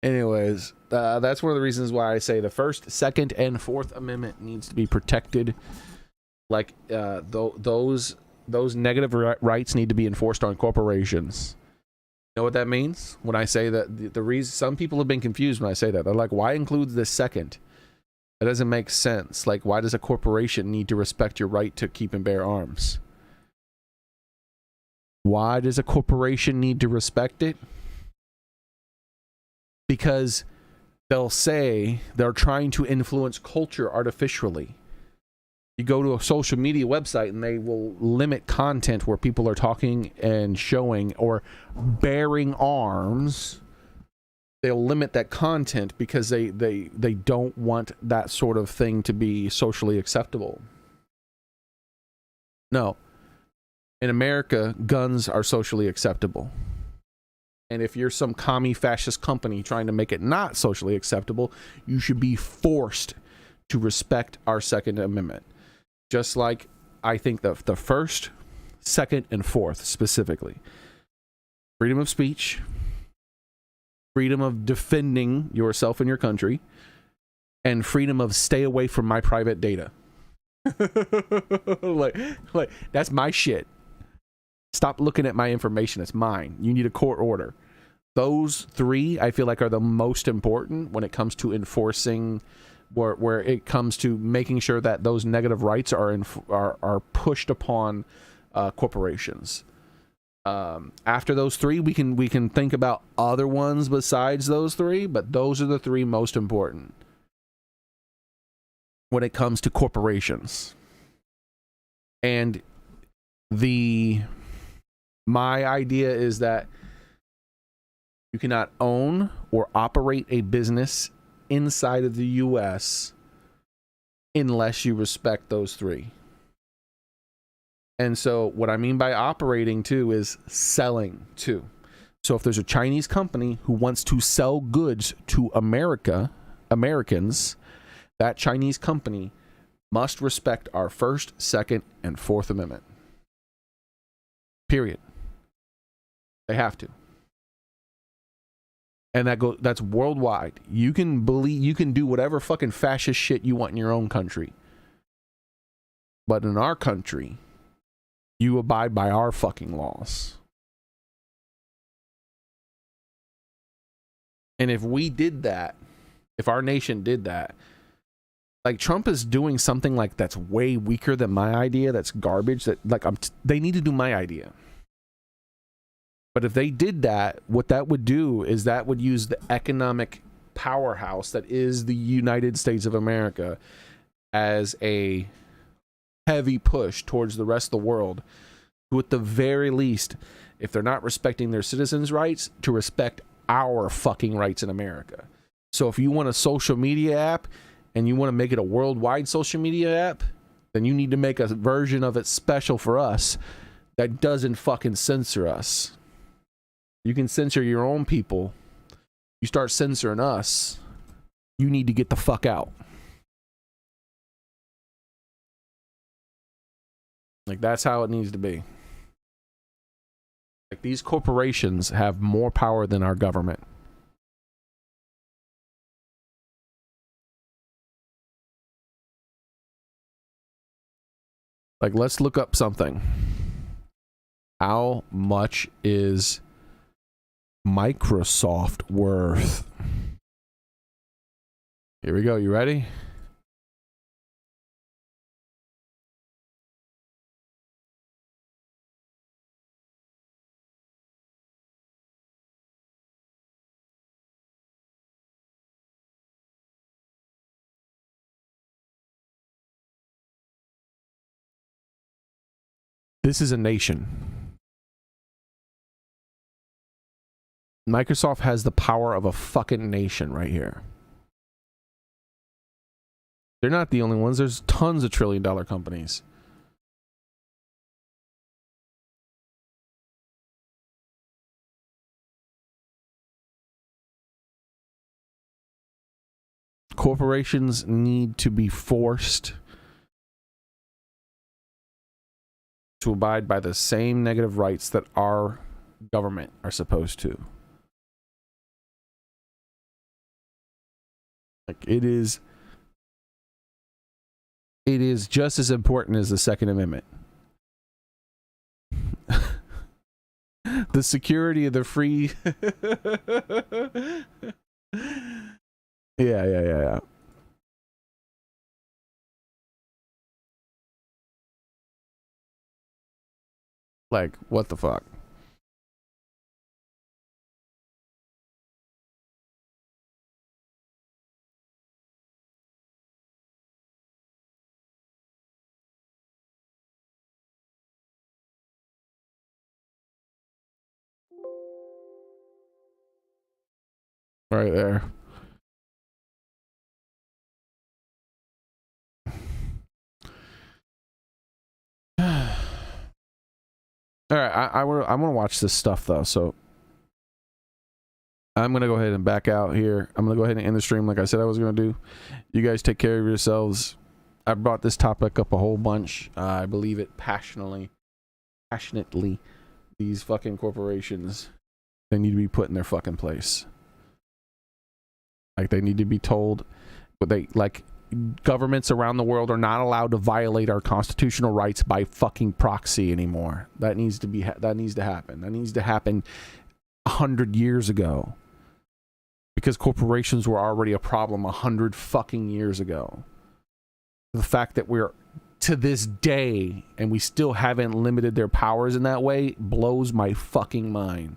Anyways, that's one of the reasons why I say the First, Second, and Fourth Amendment needs to be protected. Like those negative rights need to be enforced on corporations. Know what that means when I say that? The reason some people have been confused when I say that, they're like, why include the second? That doesn't make sense. Like, why does a corporation need to respect your right to keep and bear arms? Why does a corporation need to respect it? Because they'll say they're trying to influence culture artificially. You go to a social media website and they will limit content where people are talking and showing or bearing arms. They'll limit that content because they don't want that sort of thing to be socially acceptable. No. In America, guns are socially acceptable. And if you're some commie fascist company trying to make it not socially acceptable, you should be forced to respect our Second Amendment. Just like I think the First, Second, and Fourth specifically. Freedom of speech, freedom of defending yourself and your country, and freedom of stay away from my private data. like that's my shit. Stop looking at my information. It's mine. You need a court order. Those three, I feel like, are the most important when it comes to enforcing, where it comes to making sure that those negative rights are pushed upon corporations. After those three, we can think about other ones besides those three, but those are the three most important when it comes to corporations. And my idea is that you cannot own or operate a business inside of the US unless you respect those three. And so what I mean by operating too is selling too. So if there's a Chinese company who wants to sell goods to Americans, that Chinese company must respect our First, Second, and Fourth Amendment. Period. They have to. And that's worldwide. You can do whatever fucking fascist shit you want in your own country. But in our country, you abide by our fucking laws. And if we did that, if our nation did that, like Trump is doing something like that's way weaker than my idea, that's garbage, that like they need to do my idea. But if they did that, what that would do is that would use the economic powerhouse that is the United States of America as a heavy push towards the rest of the world, who at the very least, if they're not respecting their citizens' rights, to respect our fucking rights in America. So if you want a social media app and you want to make it a worldwide social media app, then you need to make a version of it special for us that doesn't fucking censor us. You can censor your own people. You start censoring us, you need to get the fuck out. Like, that's how it needs to be. Like, these corporations have more power than our government. Like, let's look up something. How much is Microsoft worth? Here we go. You ready? This is a nation. Microsoft has the power of a fucking nation right here. They're not the only ones. There's tons of trillion-dollar companies. Corporations need to be forced to abide by the same negative rights that our government are supposed to. Like, it is just as important as the Second Amendment. The security of the free. Yeah. Like, what the fuck? Right there. All right, I want to watch this stuff though, so I'm gonna go ahead and back out here. I'm gonna go ahead and end the stream like I said I was gonna do. You guys take care of yourselves. I brought this topic up a whole bunch. I believe it passionately. These fucking corporations, they need to be put in their fucking place. Like, they need to be told, but they, like, governments around the world are not allowed to violate our constitutional rights by fucking proxy anymore. That needs to be that needs to happen. That needs to happen 100 years ago, because corporations were already a problem 100 fucking years ago. The fact that we're to this day and we still haven't limited their powers in that way blows my fucking mind.